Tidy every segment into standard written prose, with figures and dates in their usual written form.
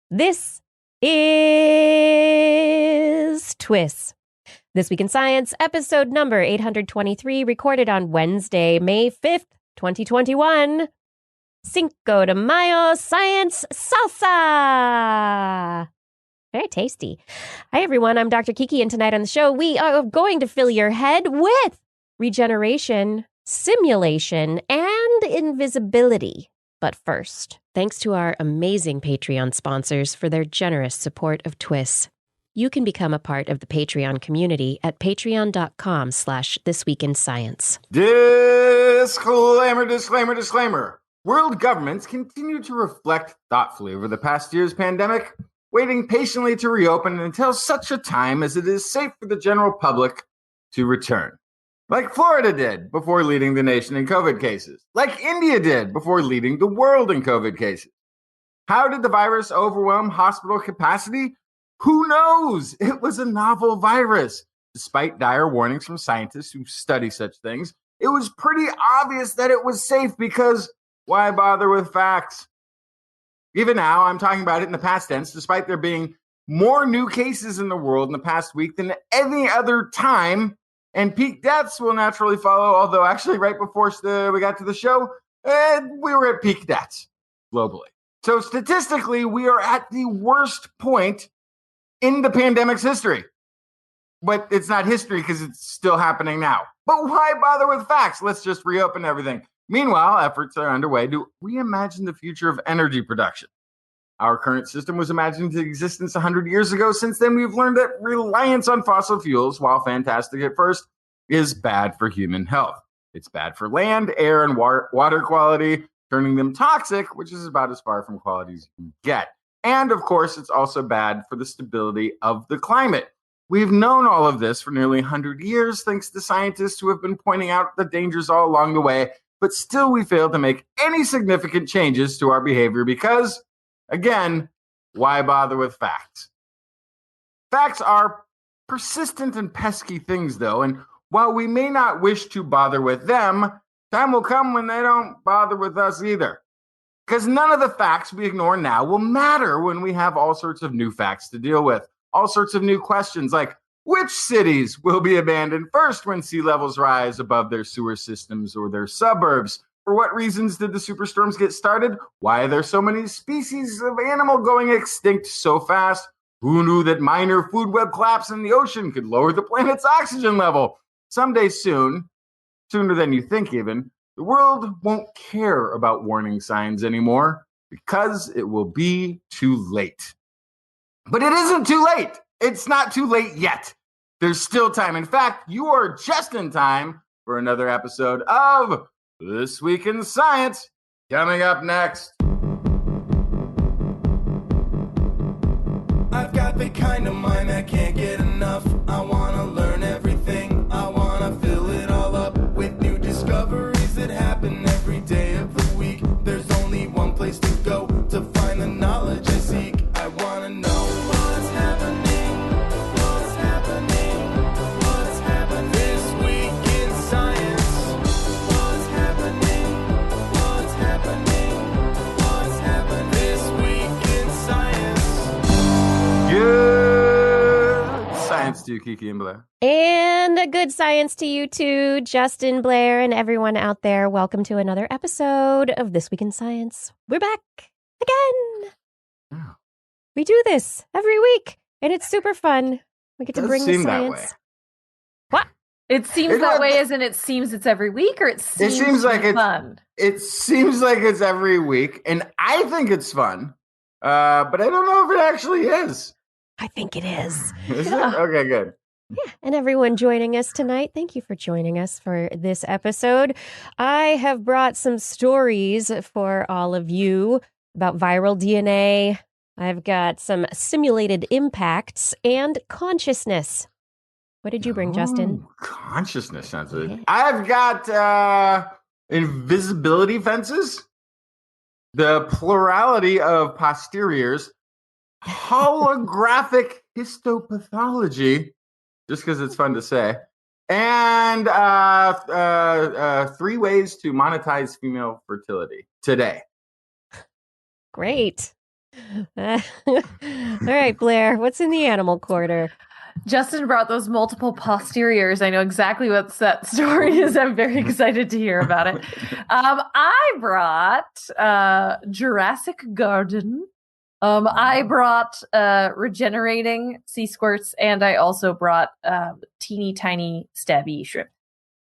This is TWIS. This Week in Science, episode number 823, recorded on Wednesday, May 5th, 2021. Cinco de Mayo Science Salsa! Very tasty. Hi, everyone. I'm Dr. Kiki, and tonight on the show, we are going to fill your head with regeneration, simulation, and invisibility. But first, thanks to our amazing Patreon sponsors for their generous support of TWIS. You can become a part of the Patreon community at patreon.com/thisweekinscience. Disclaimer. World governments continue to reflect thoughtfully over the past year's pandemic, waiting patiently to reopen until such a time as it is safe for the general public to return. Like Florida did before leading the nation in COVID cases. Like India did before leading the world in COVID cases. How did the virus overwhelm hospital capacity? Who knows? It was a novel virus. Despite dire warnings from scientists who study such things, it was pretty obvious that it was safe because why bother with facts? Even now, I'm talking about it in the past tense, despite there being more new cases in the world in the past week than any other time. And peak deaths will naturally follow, although actually right before we got to the show, we were at peak deaths globally. So statistically, we are at the worst point in the pandemic's history. But it's not history because it's still happening now. But why bother with facts? Let's just reopen everything. Meanwhile, efforts are underway to reimagine the future of energy production. Our current system was imagined into existence 100 years ago. Since then, we've learned that reliance on fossil fuels, while fantastic at first, is bad for human health. It's bad for land, air, and water quality, turning them toxic, which is about as far from quality as you can get. And, of course, it's also bad for the stability of the climate. We've known all of this for nearly 100 years, thanks to scientists who have been pointing out the dangers all along the way, but still we failed to make any significant changes to our behavior because, again, why bother with facts? Facts are persistent and pesky things, though, and while we may not wish to bother with them, time will come when they don't bother with us either. Because none of the facts we ignore now will matter when we have all sorts of new facts to deal with. All sorts of new questions like, which cities will be abandoned first when sea levels rise above their sewer systems or their suburbs? For what reasons did the superstorms get started? Why are there so many species of animal going extinct so fast? Who knew that minor food web collapse in the ocean could lower the planet's oxygen level? Someday soon, sooner than you think even, the world won't care about warning signs anymore because it will be too late. But it isn't too late. It's not too late yet. There's still time. In fact, you are just in time for another episode of This Week in Science. Coming up next. I've got the kind of mind that can't get enough. I want to learn everything. I want to fill it all up with new discoveries that happen every day of the week. There's only one place to go to find the knowledge I seek. I want to know what's happening, what's happening, what's happening this week in science. What's happening, what's happening, what's happening this week in science. Good science to you, Kiki and Blair. And a good science to you too, Justin, Blair, and everyone out there. Welcome to another episode of This Week in Science. We're back again. Oh. We do this every week, and it's super fun. We get to Does bring the seem that way. science. What? It seems that way as in it seems it's every week, or it seems like it's fun? It seems like it's every week, and I think it's fun, but I don't know if it actually is. I think it is. Is it? Okay, good. Yeah, and everyone joining us tonight, thank you for joining us for this episode. I have brought some stories for all of you about viral DNA. I've got some simulated impacts and consciousness. What did you bring, Justin? Consciousness sounds good. Yeah. I've got invisibility fences, the plurality of posteriors, holographic histopathology, just because it's fun to say, and 3 ways to monetize female fertility today. Great. All right, Blair, what's in the animal quarter? Justin brought those multiple posteriors. I know exactly what that story is. I'm very excited to hear about it. I brought Jurassic Garden. I brought regenerating sea squirts, and I also brought teeny tiny stabby shrimp.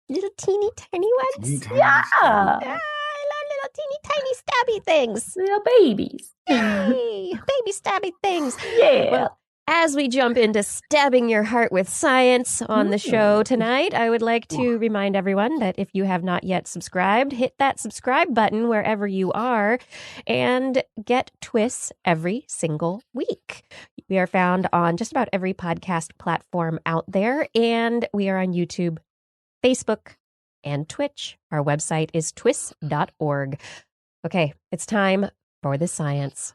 Little teeny tiny ones? Yeah. Ah, I love little teeny tiny stabby things. Little babies. Yay! Baby stabby things. Yeah. Well, as we jump into stabbing your heart with science on the show tonight, I would like to remind everyone that if you have not yet subscribed, hit that subscribe button wherever you are and get TWIS every single week. We are found on just about every podcast platform out there, and we are on YouTube, Facebook, and Twitch. Our website is twis.org. Okay, it's time for the science.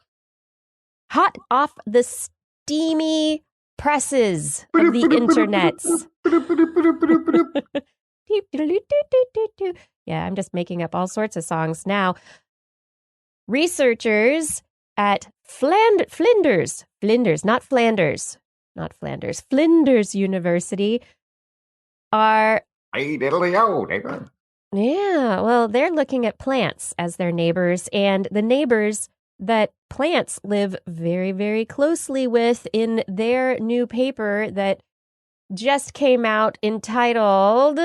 Hot off the steamy presses of the internets. Yeah, I'm just making up all sorts of songs now. Researchers at Flinders University are... Yeah, well, they're looking at plants as their neighbors, and the neighbors that plants live very, very closely with in their new paper that just came out entitled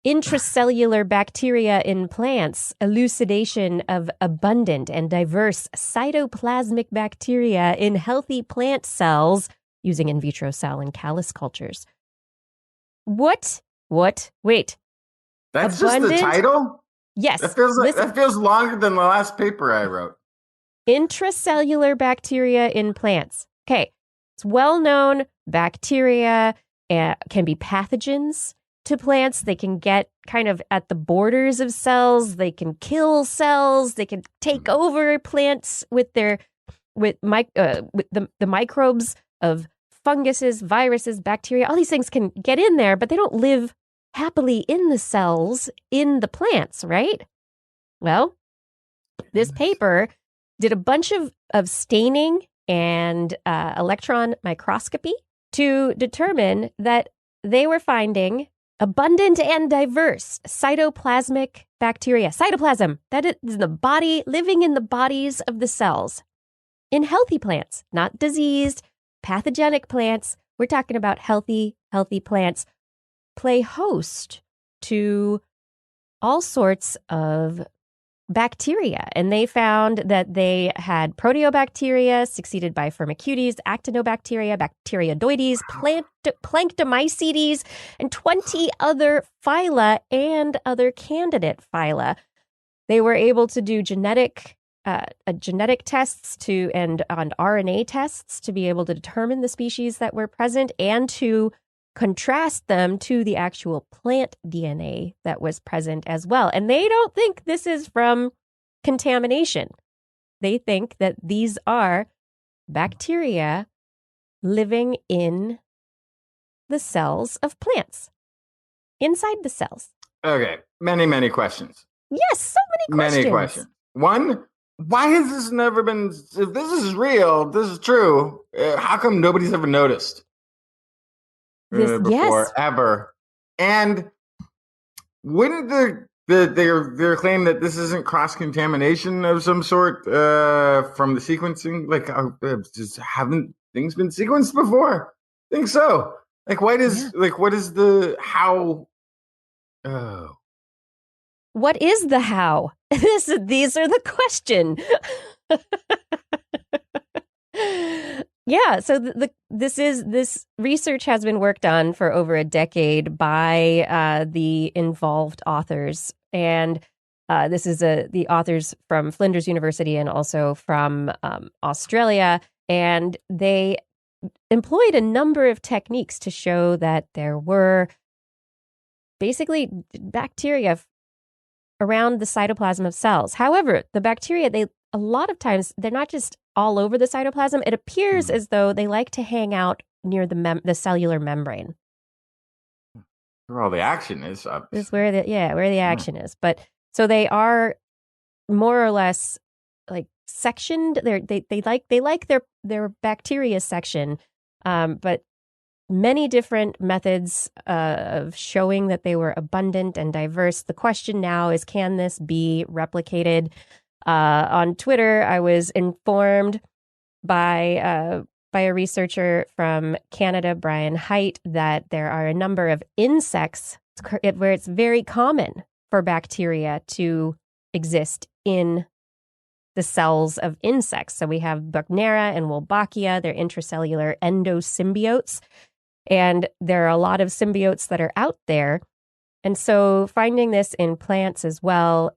Intracellular Bacteria in Plants, Elucidation of Abundant and Diverse Cytoplasmic Bacteria in Healthy Plant Cells using in vitro cell and callus cultures. What? Wait. That's Abundant? just the title? Yes. That feels longer than the last paper I wrote. Intracellular bacteria in plants. Okay. It's well known bacteria can be pathogens to plants. They can get kind of at the borders of cells. They can kill cells. They can take over plants with the microbes of funguses, viruses, bacteria. All these things can get in there, but they don't live happily in the cells in the plants, right? Well, this paper did a bunch of staining and electron microscopy to determine that they were finding abundant and diverse cytoplasmic bacteria. Cytoplasm, that is the body, living in the bodies of the cells. In healthy plants, not diseased, pathogenic plants. We're talking about healthy plants. Play host to all sorts of bacteria. And they found that they had proteobacteria succeeded by Firmicutes, actinobacteria, bacteroidetes, planktomycetes, and 20 other phyla and other candidate phyla. They were able to do genetic tests and RNA tests to be able to determine the species that were present and to contrast them to the actual plant DNA that was present as well. And they don't think this is from contamination. They think that these are bacteria living in the cells of plants, inside the cells. Okay, many questions. Yes, so many questions. Many questions. One, why has this never been, if this is real, this is true, how come nobody's ever noticed? Before, yes. Ever. And wouldn't their claim that this isn't cross-contamination of some sort from the sequencing? Like, just haven't things been sequenced before? I think so. Like, what is the how? Oh. What is the how? These are the question. Yeah, so this research has been worked on for over a decade by the involved authors, and this is the authors from Flinders University and also from Australia, and they employed a number of techniques to show that there were basically bacteria around the cytoplasm of cells. However, the bacteria, a lot of times, they're not just all over the cytoplasm. It appears as though they like to hang out near the cellular membrane. Where all the action is. This is where the action is. But so they are more or less like sectioned. They like their bacteria section, but many different methods of showing that they were abundant and diverse. The question now is, can this be replicated? On Twitter, I was informed by a researcher from Canada, Brian Height, that there are a number of insects where it's very common for bacteria to exist in the cells of insects. So we have Buchnera and Wolbachia. They're intracellular endosymbiotes. And there are a lot of symbiotes that are out there. And so finding this in plants as well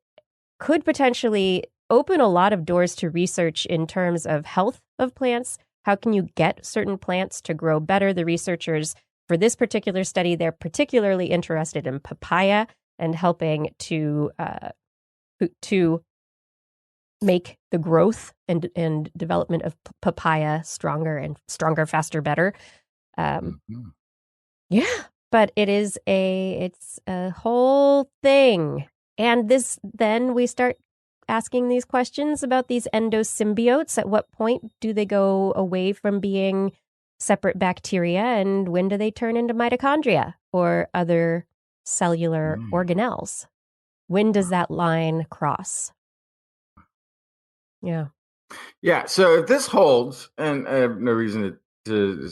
could potentially open a lot of doors to research in terms of health of plants. How can you get certain plants to grow better? The researchers for this particular study, they're particularly interested in papaya and helping to make the growth and development of papaya stronger, faster, better. Yeah, but it's a whole thing. And then we start asking these questions about these endosymbiotes. At what point do they go away from being separate bacteria, and when do they turn into mitochondria or other cellular organelles? When does that line cross? Yeah. Yeah. So if this holds, and I have no reason to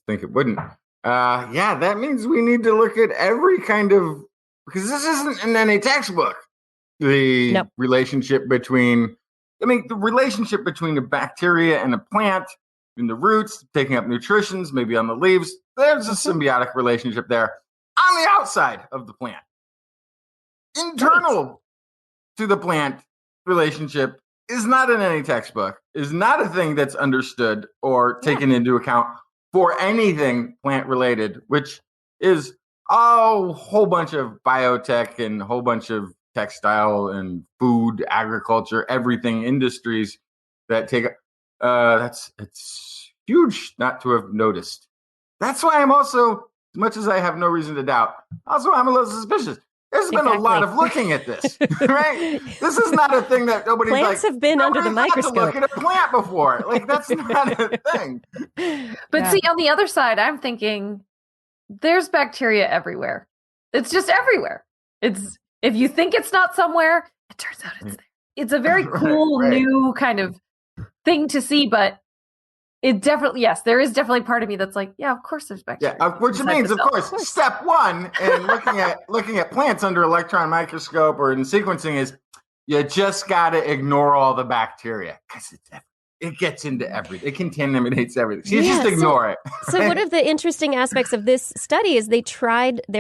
think it wouldn't, that means we need to look at every kind of, because this isn't in any textbook. The relationship between a bacteria and a plant, in the roots, taking up nutritions, maybe on the leaves. There's a symbiotic relationship there on the outside of the plant. Internal to the plant relationship is not in any textbook, is not a thing that's understood or taken into account for anything plant related, which is a whole bunch of biotech and a whole bunch of textile and food, agriculture, everything industries that take it's huge not to have noticed. That's why I'm also, as much as I have no reason to doubt, also I'm a little suspicious. There's been a lot of looking at this, right? This is not a thing that nobody's plants have been under the microscope. Look at a plant before, like that's not a thing. But see, on the other side, I'm thinking there's bacteria everywhere. It's just everywhere. If you think it's not somewhere, it turns out it's there. It's a very cool new kind of thing to see, but it definitely, there is definitely part of me that's like, yeah, of course there's bacteria. Yeah, which means, of course, step one in looking at plants under electron microscope or in sequencing is you just got to ignore all the bacteria because it gets into everything. It contaminates everything. So you just ignore it. So one of the interesting aspects of this study is they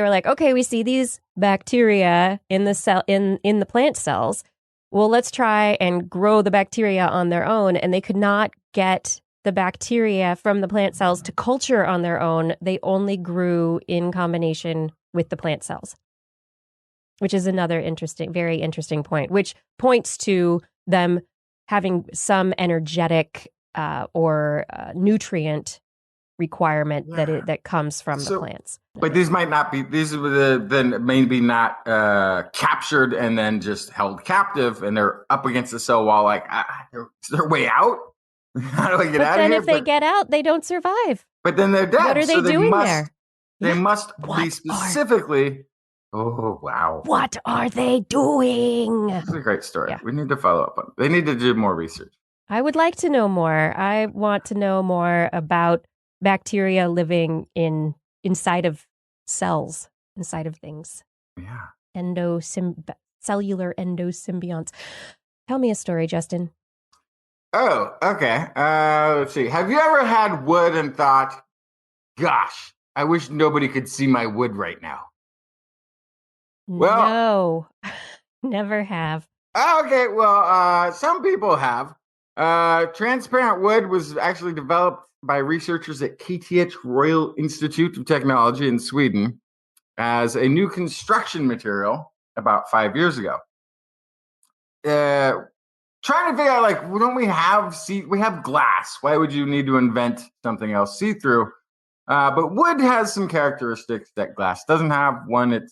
were like, okay, we see these bacteria in the cell in the plant cells. Well, let's try and grow the bacteria on their own. And they could not get the bacteria from the plant cells to culture on their own. They only grew in combination with the plant cells, which is another very interesting point, which points to them having some energetic or nutrient requirement that comes from the plants. But these might not be, these are then maybe not captured and then just held captive, and they're up against the cell wall like, is there a way out? How do I get out of here? Then if they get out, they don't survive. But then they're dead. What are they doing there? They must be specifically... Oh, wow. What are they doing? It's a great story. Yeah. We need to follow up on it. They need to do more research. I would like to know more. I want to know more about bacteria living inside of cells, inside of things. Yeah. Cellular endosymbionts. Tell me a story, Justin. Oh, okay. Let's see. Have you ever had wood and thought, gosh, I wish nobody could see my wood right now? Well, no, never have. Okay, well, some people have. Transparent wood was actually developed by researchers at KTH Royal Institute of Technology in Sweden as a new construction material about 5 years ago. Trying to figure out, like, don't we have glass? Why would you need to invent something else see-through? But wood has some characteristics that glass doesn't have. One, it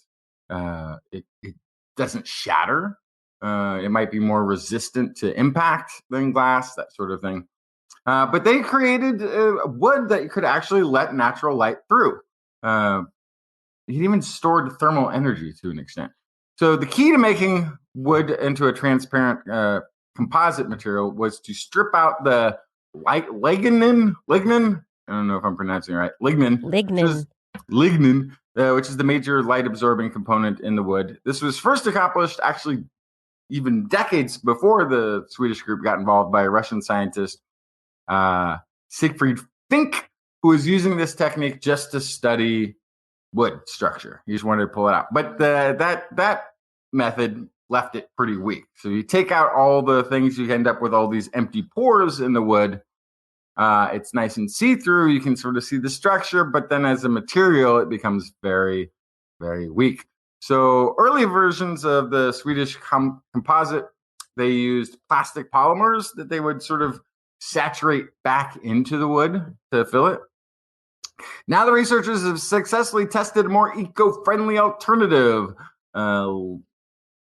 doesn't shatter. It might be more resistant to impact than glass, that sort of thing. But they created wood that could actually let natural light through. It even stored thermal energy to an extent. So the key to making wood into a transparent composite material was to strip out the lignin. I don't know if I'm pronouncing it right. Lignin, which is the major light absorbing component in the wood. This was first accomplished actually even decades before the Swedish group got involved by a Russian scientist, Siegfried Fink, who was using this technique just to study wood structure. He just wanted to pull it out. But that method left it pretty weak. So you take out all the things, you end up with all these empty pores in the wood. It's nice and see-through. You can sort of see the structure, but then as a material, it becomes very, very weak. So early versions of the Swedish composite, they used plastic polymers that they would sort of saturate back into the wood to fill it. Now the researchers have successfully tested a more eco-friendly alternative,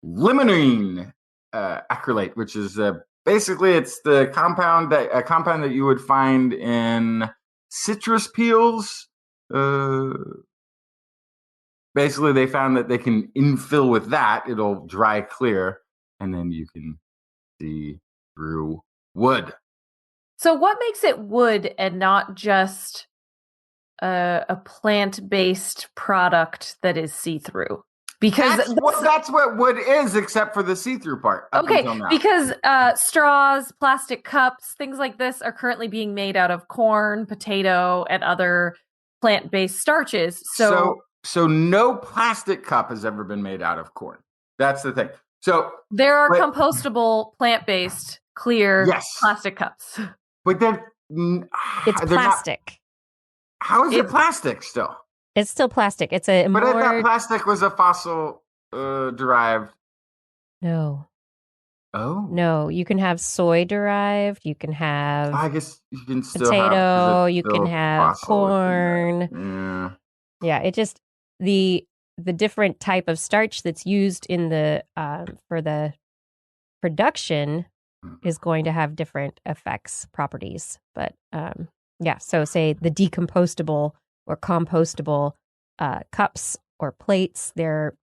limonene acrylate, which is basically it's the compound that you would find in citrus peels. Basically, they found that they can infill with that; it'll dry clear, and then you can see through wood. So, what makes it wood and not just a plant-based product that is see-through? Because that's what wood is, except for the see-through part. Okay, because straws, plastic cups, things like this are currently being made out of corn, potato, and other plant-based starches. So no plastic cup has ever been made out of corn. That's the thing. So there are compostable, plant-based, clear plastic cups. But then it's plastic. How is it plastic still? It's still plastic. But I thought plastic was a fossil derived. No. Oh. No, you can have soy derived. You can have. I guess you can still potato. Have you can have corn. Yeah, it just the different type of starch that's used in the for the production is going to have different effects, properties. But so say the decompostable or compostable cups or plates, they're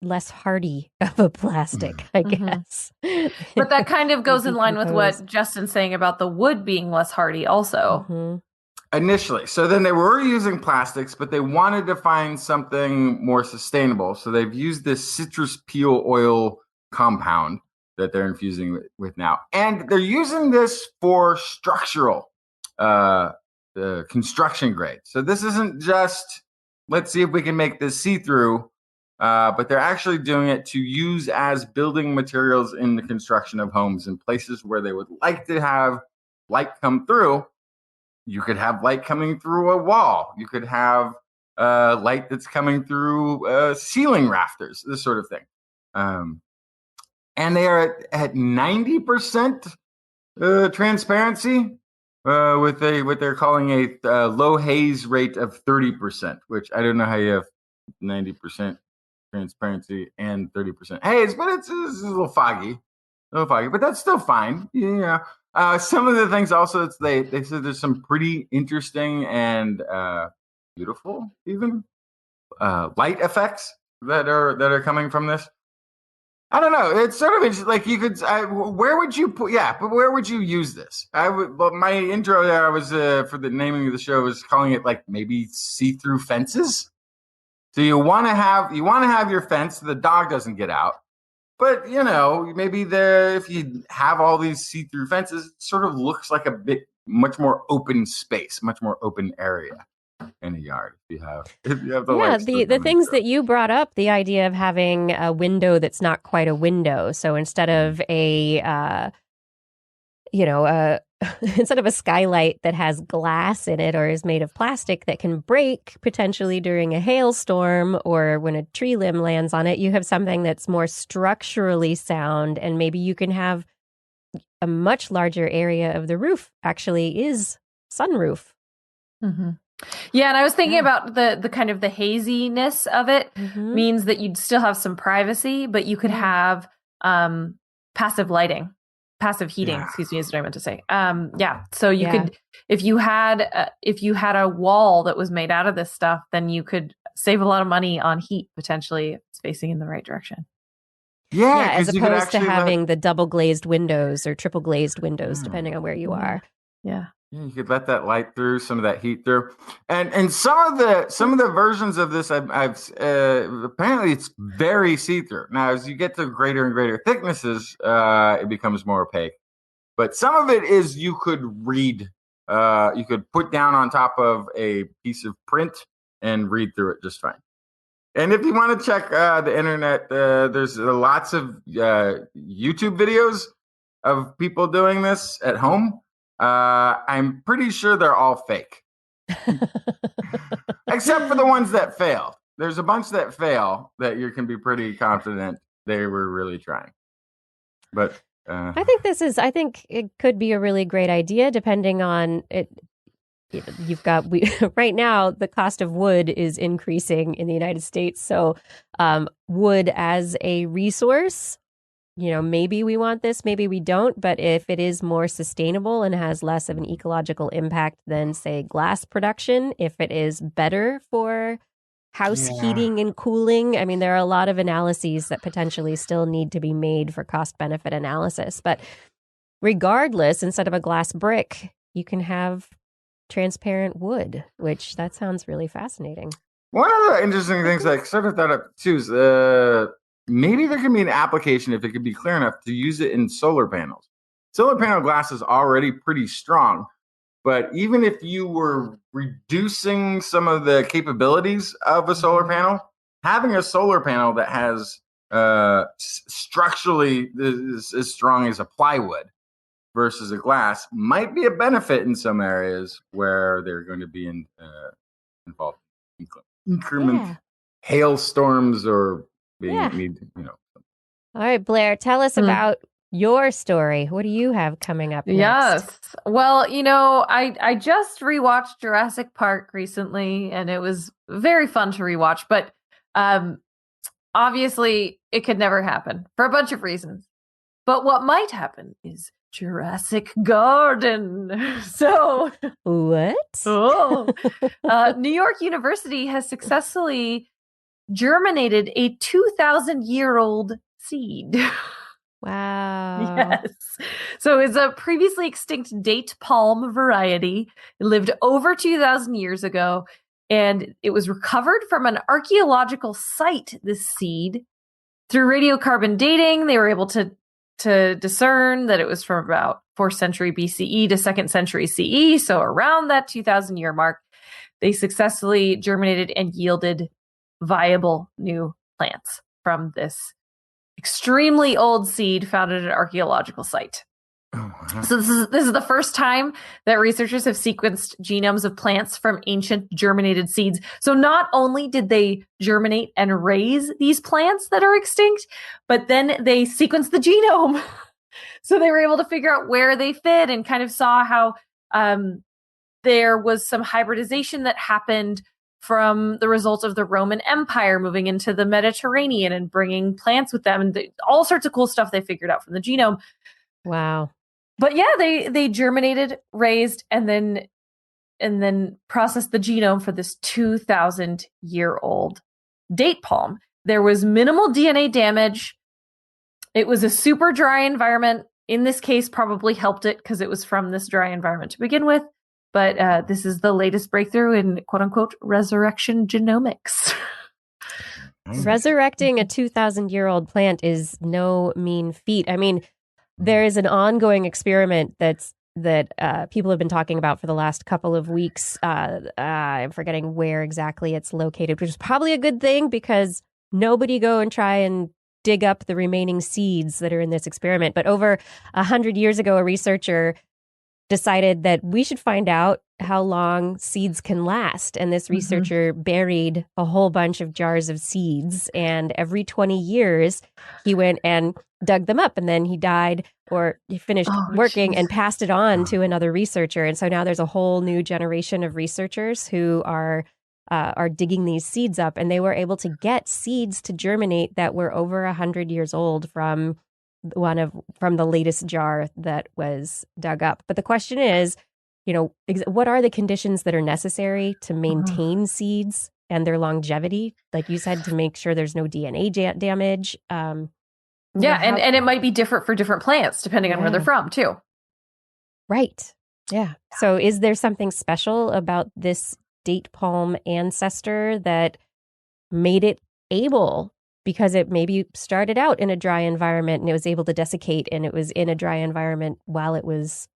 less hardy of a plastic, I guess. But that kind of goes in line with what Justin's saying about the wood being less hardy also. Mm-hmm. Initially. So then they were using plastics, but they wanted to find something more sustainable. So they've used this citrus peel oil compound that they're infusing with now. And they're using this for structural construction grade. So this isn't just, let's see if we can make this see-through, but they're actually doing it to use as building materials in the construction of homes in places where they would like to have light come through. You could have light coming through a wall. You could have light that's coming through ceiling rafters, this sort of thing. And they are at 90% transparency with what they're calling a low haze rate of 30%, which I don't know how you have 90% transparency and 30% haze, but it's a little foggy, but that's still fine. Yeah. Some of the things also they said there's some pretty interesting and beautiful even light effects that are coming from this. I don't know. It's sort of like you could. Where would you put? Yeah, but where would you use this? My intro there, I was for the naming of the show was calling it like maybe see-through fences. So you want to have your fence so the dog doesn't get out. But, maybe if you have all these see-through fences, it sort of looks like much more open space, much more open area in a yard. If you have the things that you brought up, the idea of having a window that's not quite a window. So instead of instead of a skylight that has glass in it or is made of plastic that can break potentially during a hailstorm or when a tree limb lands on it, you have something that's more structurally sound, and maybe you can have a much larger area of the roof actually is sunroof. Mm-hmm. Yeah, and I was thinking about the kind of the haziness of it means that you'd still have some privacy, but you could have passive lighting, passive heating, excuse me, is what I meant to say. So you could, if you had a wall that was made out of this stuff, then you could save a lot of money on heat potentially if it's facing in the right direction. Yeah, as opposed to having the double glazed windows or triple glazed windows, depending on where you are. Yeah. You could let that light through, some of that heat through, and some of the versions of this, I've apparently it's very see through. Now, as you get to greater and greater thicknesses, it becomes more opaque. But some of it is you could read, you could put down on top of a piece of print and read through it just fine. And if you want to check the internet, there's lots of YouTube videos of people doing this at home. I'm pretty sure they're all fake. Except for the ones that fail. There's a bunch that fail that you can be pretty confident they were really trying. But I think it could be a really great idea depending on it. You've got right now the cost of wood is increasing in the United States. So wood as a resource, maybe we want this, maybe we don't. But if it is more sustainable and has less of an ecological impact than, say, glass production, if it is better for house heating and cooling, I mean, there are a lot of analyses that potentially still need to be made for cost benefit analysis. But regardless, instead of a glass brick, you can have transparent wood, which that sounds really fascinating. One of the interesting things I sort of thought of too is maybe there can be an application, if it could be clear enough, to use it in solar panels. Solar panel glass is already pretty strong, but even if you were reducing some of the capabilities of a solar panel, having a solar panel that has structurally is as strong as a plywood versus a glass might be a benefit in some areas where they're going to be involved in increment hailstorms or being All right, Blair, tell us about your story. What do you have coming up next? Yes. Well, I just rewatched Jurassic Park recently, and it was very fun to rewatch, but obviously it could never happen for a bunch of reasons. But what might happen is Jurassic Garden. So what? New York University has successfully germinated a 2,000-year-old seed. Wow. Yes. So it's a previously extinct date palm variety. It lived over 2,000 years ago, and it was recovered from an archaeological site, this seed. Through radiocarbon dating, they were able to discern that it was from about 4th century BCE to 2nd century CE. So around that 2,000 year mark, they successfully germinated and yielded viable new plants from this extremely old seed found at an archaeological site. So this is the first time that researchers have sequenced genomes of plants from ancient germinated seeds. So not only did they germinate and raise these plants that are extinct, but then they sequenced the genome. So they were able to figure out where they fit and kind of saw how there was some hybridization that happened from the result of the Roman Empire moving into the Mediterranean and bringing plants with them, and all sorts of cool stuff they figured out from the genome. Wow. But yeah, they germinated, raised, and then processed the genome for this 2,000-year-old date palm. There was minimal DNA damage. It was a super dry environment. In this case, probably helped it because it was from this dry environment to begin with. But this is the latest breakthrough in quote-unquote resurrection genomics. Resurrecting a 2,000-year-old plant is no mean feat. I mean, there is an ongoing experiment that people have been talking about for the last couple of weeks. I'm forgetting where exactly it's located, which is probably a good thing because nobody go and try and dig up the remaining seeds that are in this experiment. But over 100 years ago, a researcher decided that we should find out how long seeds can last. And this researcher buried a whole bunch of jars of seeds. And every 20 years, he went and dug them up. And then he died or he finished working and passed it on to another researcher. And so now there's a whole new generation of researchers who are digging these seeds up, and they were able to get seeds to germinate that were over 100 years old from the latest jar that was dug up. But the question is, what are the conditions that are necessary to maintain seeds and their longevity? Like you said, to make sure there's no DNA damage. And it might be different for different plants depending on where they're from too. Right. Yeah. So is there something special about this date palm ancestor that made it able, because it maybe started out in a dry environment and it was able to desiccate, and it was in a dry environment while it was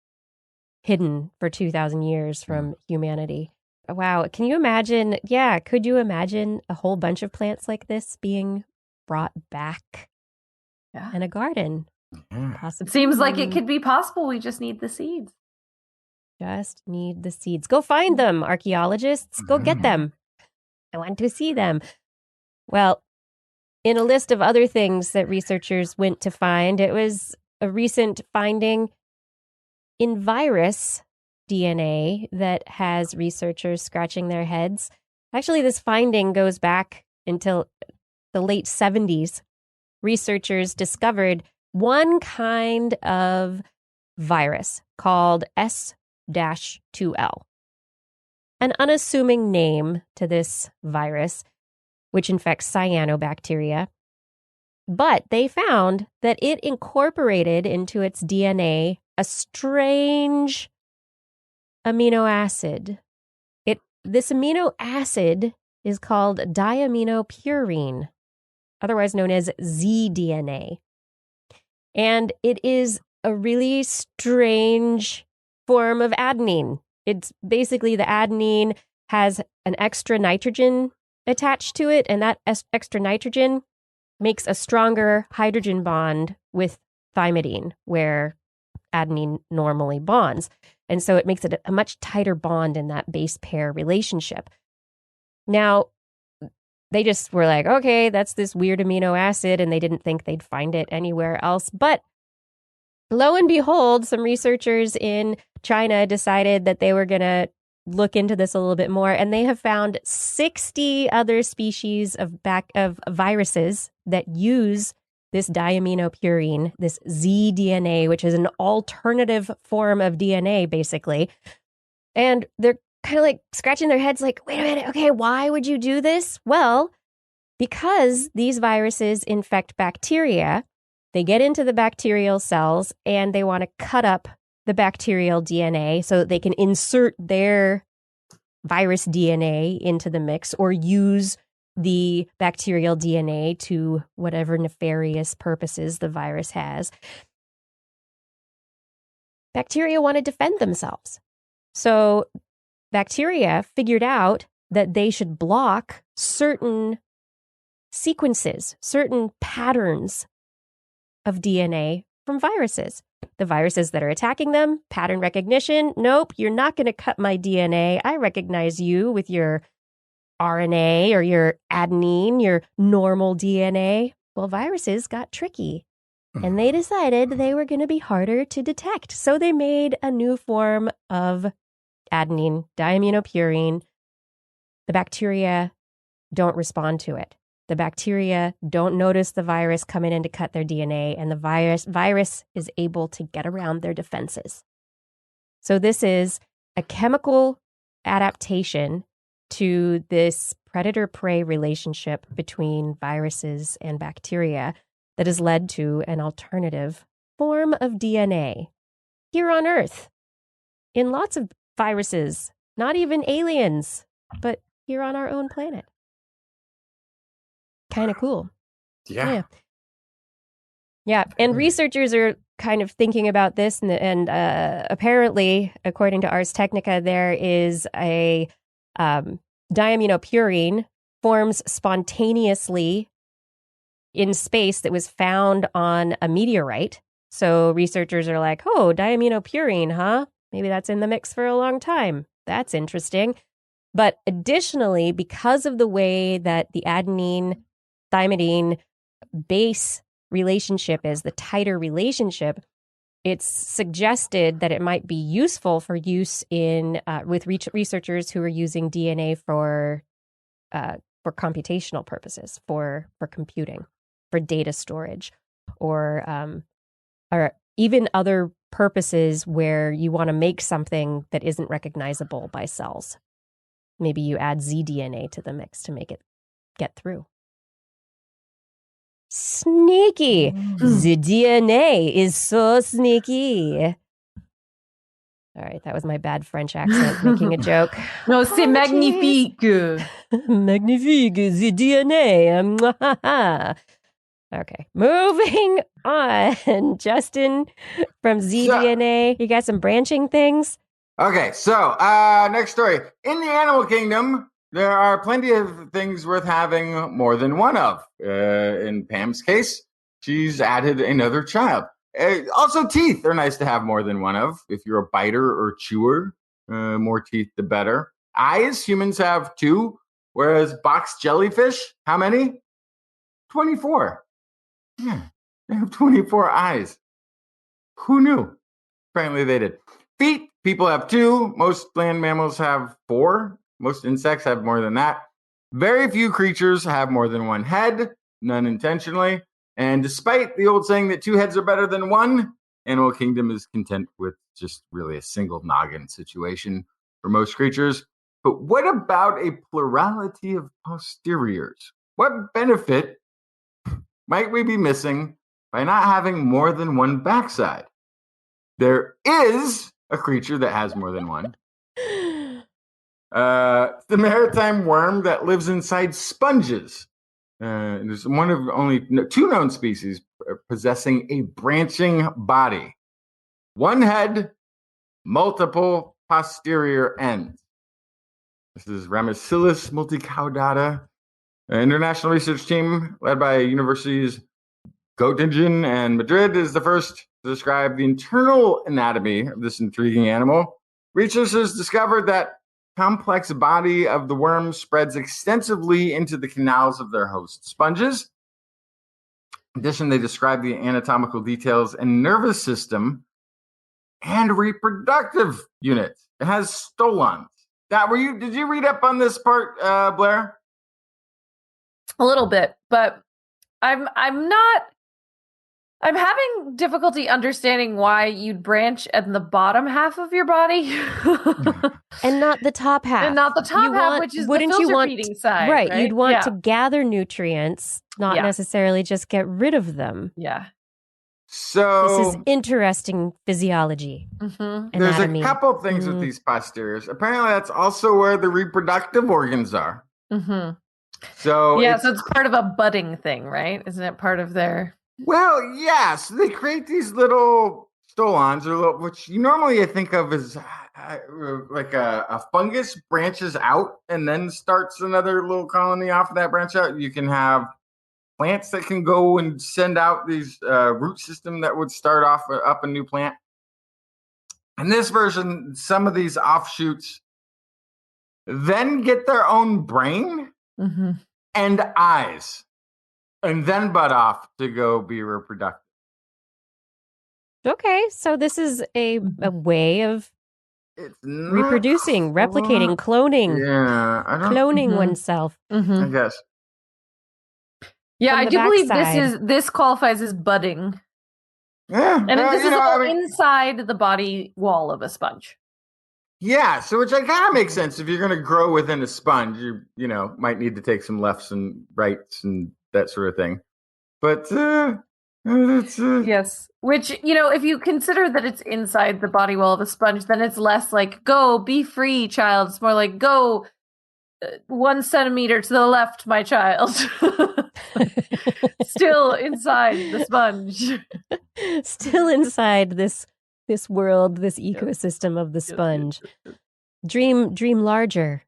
hidden for 2,000 years from humanity? Wow. Can you imagine? Yeah. Could you imagine a whole bunch of plants like this being brought back in a garden? Possibly. It seems like it could be possible. We just need the seeds. Just need the seeds. Go find them, archaeologists. Go get them. I want to see them. Well, in a list of other things that researchers went to find, it was a recent finding in virus DNA that has researchers scratching their heads. Actually, this finding goes back until the late 70s. Researchers discovered one kind of virus called S-2L, an unassuming name to this virus, which infects cyanobacteria. But they found that it incorporated into its DNA a strange amino acid. This amino acid is called diaminopurine, otherwise known as zDNA. And it is a really strange form of adenine. It's basically the adenine has an extra nitrogen attached to it, and that extra nitrogen makes a stronger hydrogen bond with thymidine, where adenine normally bonds. And so it makes it a much tighter bond in that base pair relationship. Now, they just were like, okay, that's this weird amino acid, and they didn't think they'd find it anywhere else. But lo and behold, some researchers in China decided that they were going to look into this a little bit more, and they have found 60 other species of viruses that use this diaminopurine, this zDNA, which is an alternative form of DNA, basically. And they're kind of like scratching their heads like, wait a minute, okay, why would you do this? Well, because these viruses infect bacteria, they get into the bacterial cells and they want to cut up the bacterial DNA so that they can insert their virus DNA into the mix or use the bacterial DNA to whatever nefarious purposes the virus has. Bacteria want to defend themselves. So bacteria figured out that they should block certain sequences, certain patterns of DNA from viruses. The viruses that are attacking them, pattern recognition. Nope, you're not going to cut my DNA. I recognize you with your RNA or your adenine, your normal DNA. Well, viruses got tricky, and they decided they were going to be harder to detect. So they made a new form of adenine, diaminopurine. The bacteria don't respond to it. The bacteria don't notice the virus coming in to cut their DNA, and the virus is able to get around their defenses. So this is a chemical adaptation to this predator-prey relationship between viruses and bacteria that has led to an alternative form of DNA here on Earth in lots of viruses, not even aliens, but here on our own planet. Kind of cool. Yeah. And researchers are kind of thinking about this, and apparently, according to Ars Technica, there is a diaminopurine forms spontaneously in space that was found on a meteorite. So researchers are like, oh, diaminopurine, huh? Maybe that's in the mix for a long time. That's interesting. But additionally, because of the way that the adenine thymidine base relationship is, the tighter relationship, it's suggested that it might be useful for use in with researchers who are using DNA for computational purposes, for computing, for data storage, or even other purposes where you want to make something that isn't recognizable by cells. Maybe you add zDNA to the mix to make it get through. Sneaky. The DNA is so sneaky. All right, that was my bad French accent making a joke. No, c'est magnifique. Magnifique, the DNA. Okay, moving on. Justin from zDNA, you got some branching things? Okay, so next story. In the animal kingdom, there are plenty of things worth having more than one of. In Pam's case, she's added another child. Also, teeth are nice to have more than one of. If you're a biter or chewer, more teeth, the better. Eyes, humans have 2, whereas box jellyfish, how many? 24. Yeah, they have 24 eyes. Who knew? Apparently they did. Feet, people have 2. Most land mammals have 4. Most insects have more than that. Very few creatures have more than 1 head, none intentionally. And despite the old saying that 2 heads are better than 1, animal kingdom is content with just really a single noggin situation for most creatures. But what about a plurality of posteriors? What benefit might we be missing by not having more than 1 backside? There is a creature that has more than 1. The maritime worm that lives inside sponges. There's one of only 2 known species possessing a branching body. 1 head, multiple posterior ends. This is Ramesillus multicaudata. An international research team led by universities Göttingen and Madrid is the first to describe the internal anatomy of this intriguing animal. Researchers discovered that complex body of the worm spreads extensively into the canals of their host sponges. In addition, they describe the anatomical details and nervous system and reproductive units. It has stolons. Did you read up on this part, Blair? A little bit, but I'm having difficulty understanding why you'd branch in the bottom half of your body. And not the top half. And not the top half, which is the filter feeding side. Right. You'd want to gather nutrients, not necessarily just get rid of them. Yeah. So this is interesting physiology. Mm-hmm. There's a couple things with these posteriors. Apparently, that's also where the reproductive organs are. Mm-hmm. So it's part of a budding thing, right? Isn't it part of their... Well, yes, they create these little stolons, which you normally think of as like a fungus branches out and then starts another little colony off of that branch out. You can have plants that can go and send out these root system that would start off up a new plant. In this version, some of these offshoots then get their own brain and eyes. And then bud off to go be reproductive. Okay, so this is a way of reproducing, replicating, cloning. Yeah, cloning oneself. I guess. Yeah, I do believe this qualifies as budding. Yeah, and this is all inside the body wall of a sponge. Yeah, so which kind of makes sense. If you're going to grow within a sponge, you might need to take some lefts and rights and that sort of thing. But yes, which, if you consider that it's inside the body wall of a sponge, then it's less like, go, be free, child. It's more like, go 1 centimeter to the left, my child. Still inside the sponge. Still inside this world, this ecosystem of the sponge. Dream larger.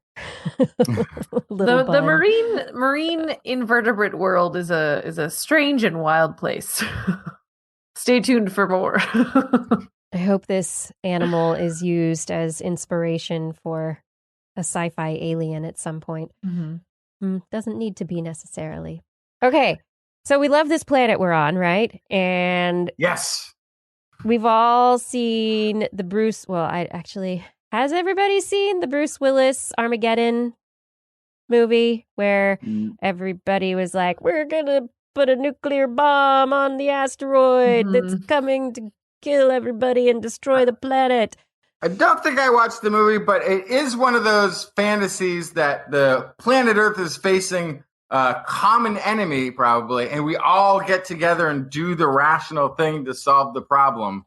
The marine invertebrate world is a strange and wild place. Stay tuned for more. I hope this animal is used as inspiration for a sci-fi alien at some point. Doesn't need to be necessarily. Okay, so we love this planet we're on, right? And yes, we've all seen the Bruce. Well, has everybody seen the Bruce Willis Armageddon movie where everybody was like, we're going to put a nuclear bomb on the asteroid that's coming to kill everybody and destroy the planet? I don't think I watched the movie, but it is one of those fantasies that the planet Earth is facing a common enemy, probably, and we all get together and do the rational thing to solve the problem.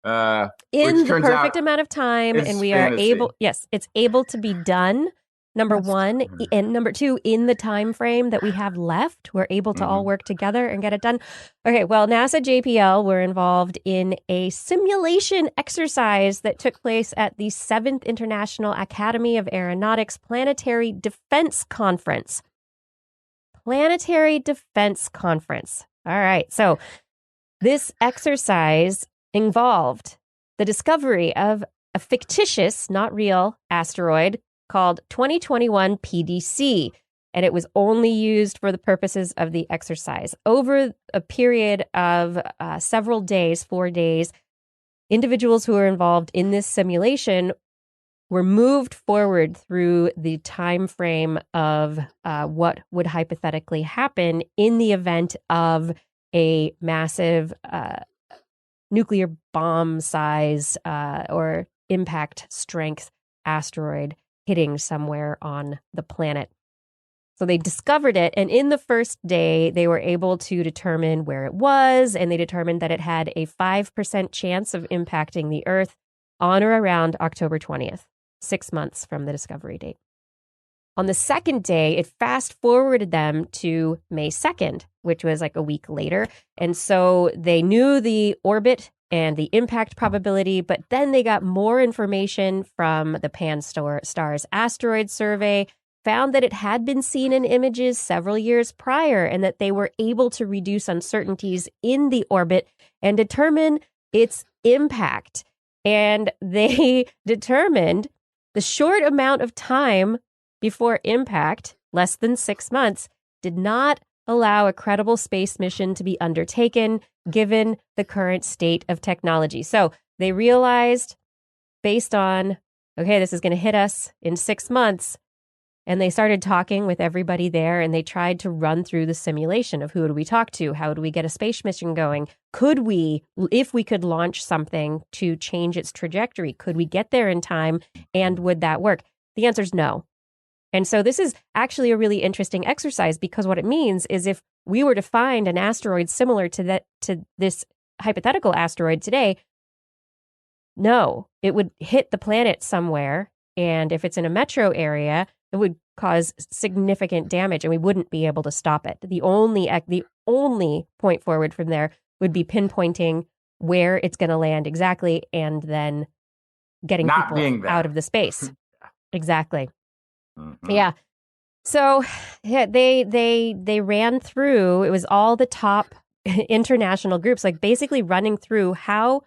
In the perfect amount of time, and we are able, it's able to be done. Number one, and number two, in the time frame that we have left, we're able to all work together and get it done. Okay, well, NASA JPL were involved in a simulation exercise that took place at the 7th International Academy of Aeronautics Planetary Defense Conference. Planetary Defense Conference. All right, so this exercise involved the discovery of a fictitious, not real, asteroid called 2021 PDC, and it was only used for the purposes of the exercise. Over a period of several days, 4 days, individuals who were involved in this simulation were moved forward through the time frame of what would hypothetically happen in the event of a massive nuclear bomb size or impact strength asteroid hitting somewhere on the planet. So they discovered it, and in the first day, they were able to determine where it was, and they determined that it had a 5% chance of impacting the Earth on or around October 20th, 6 months from the discovery date. On the second day, it fast-forwarded them to May 2nd, which was like a week later, and so they knew the orbit and the impact probability, but then they got more information from the Pan-STARRS asteroid survey, found that it had been seen in images several years prior, and that they were able to reduce uncertainties in the orbit and determine its impact. And they determined the short amount of time before impact, less than 6 months, did not allow a credible space mission to be undertaken given the current state of technology. So they realized, based on, okay, this is going to hit us in 6 months, and they started talking with everybody there, and they tried to run through the simulation of who would we talk to? How would we get a space mission going? Could we, if we could launch something to change its trajectory, could we get there in time, and would that work? The answer is no. And so this is actually a really interesting exercise, because what it means is if we were to find an asteroid similar to this hypothetical asteroid today, no, it would hit the planet somewhere. And if it's in a metro area, it would cause significant damage and we wouldn't be able to stop it. The only point forward from there would be pinpointing where it's going to land exactly and then getting people out of the space. Exactly. Mm-hmm. Yeah. So yeah, they ran through, it was all the top international groups, like basically running through how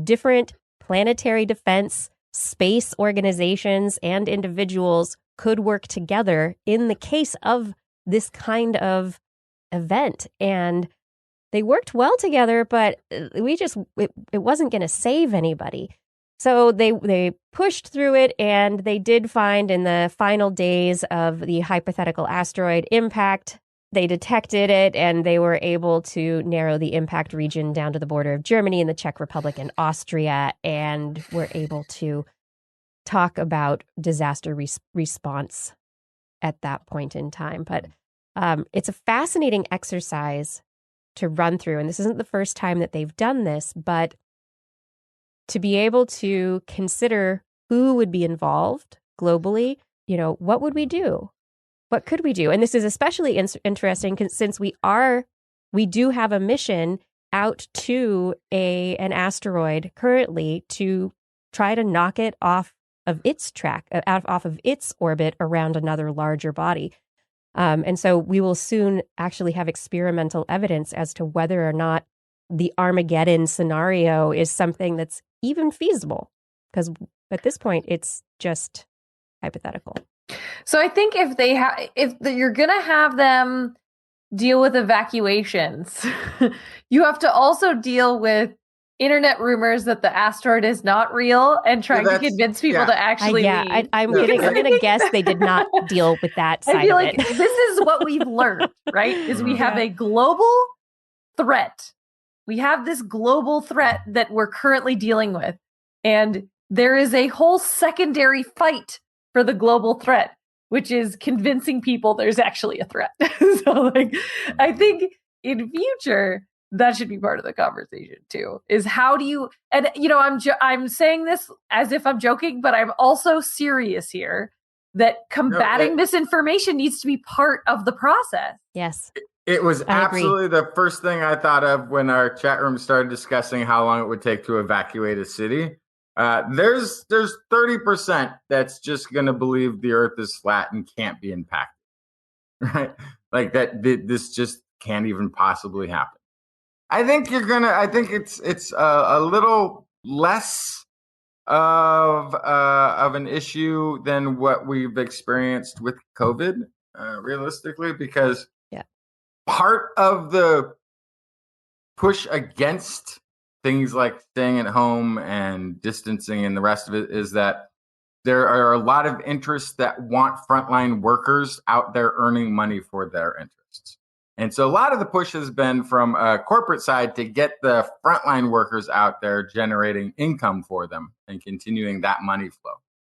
different planetary defense, space organizations, and individuals could work together in the case of this kind of event. And they worked well together, but it wasn't going to save anybody. So they pushed through it, and they did find in the final days of the hypothetical asteroid impact, they detected it, and they were able to narrow the impact region down to the border of Germany and the Czech Republic and Austria, and were able to talk about disaster response at that point in time. But it's a fascinating exercise to run through, and this isn't the first time that they've done this, but to be able to consider who would be involved globally, what would we do? What could we do? And this is especially interesting since we do have a mission out to an asteroid currently to try to knock it off of its track, off of its orbit around another larger body. And so we will soon actually have experimental evidence as to whether or not the Armageddon scenario is something that's even feasible, because at this point it's just hypothetical. So I think if you're going to have them deal with evacuations, you have to also deal with internet rumors that the asteroid is not real and trying to convince people to actually leave. I'm gonna guess they did not deal with that side I feel of like it. this is what we've learned, right? Is we have a global threat. We have this global threat that we're currently dealing with. And there is a whole secondary fight for the global threat, which is convincing people there's actually a threat. So I think in future, that should be part of the conversation too, is how do you, and I'm saying this as if I'm joking, but I'm also serious here that combating misinformation needs to be part of the process. Yes. It was absolutely the first thing I thought of when our chat room started discussing how long it would take to evacuate a city. There's 30% that's just going to believe the earth is flat and can't be impacted, right? Like that, this just can't even possibly happen. I think it's a little less of an issue than what we've experienced with COVID, realistically, because part of the push against things like staying at home and distancing and the rest of it is that there are a lot of interests that want frontline workers out there earning money for their interests. And so a lot of the push has been from a corporate side to get the frontline workers out there generating income for them and continuing that money flow.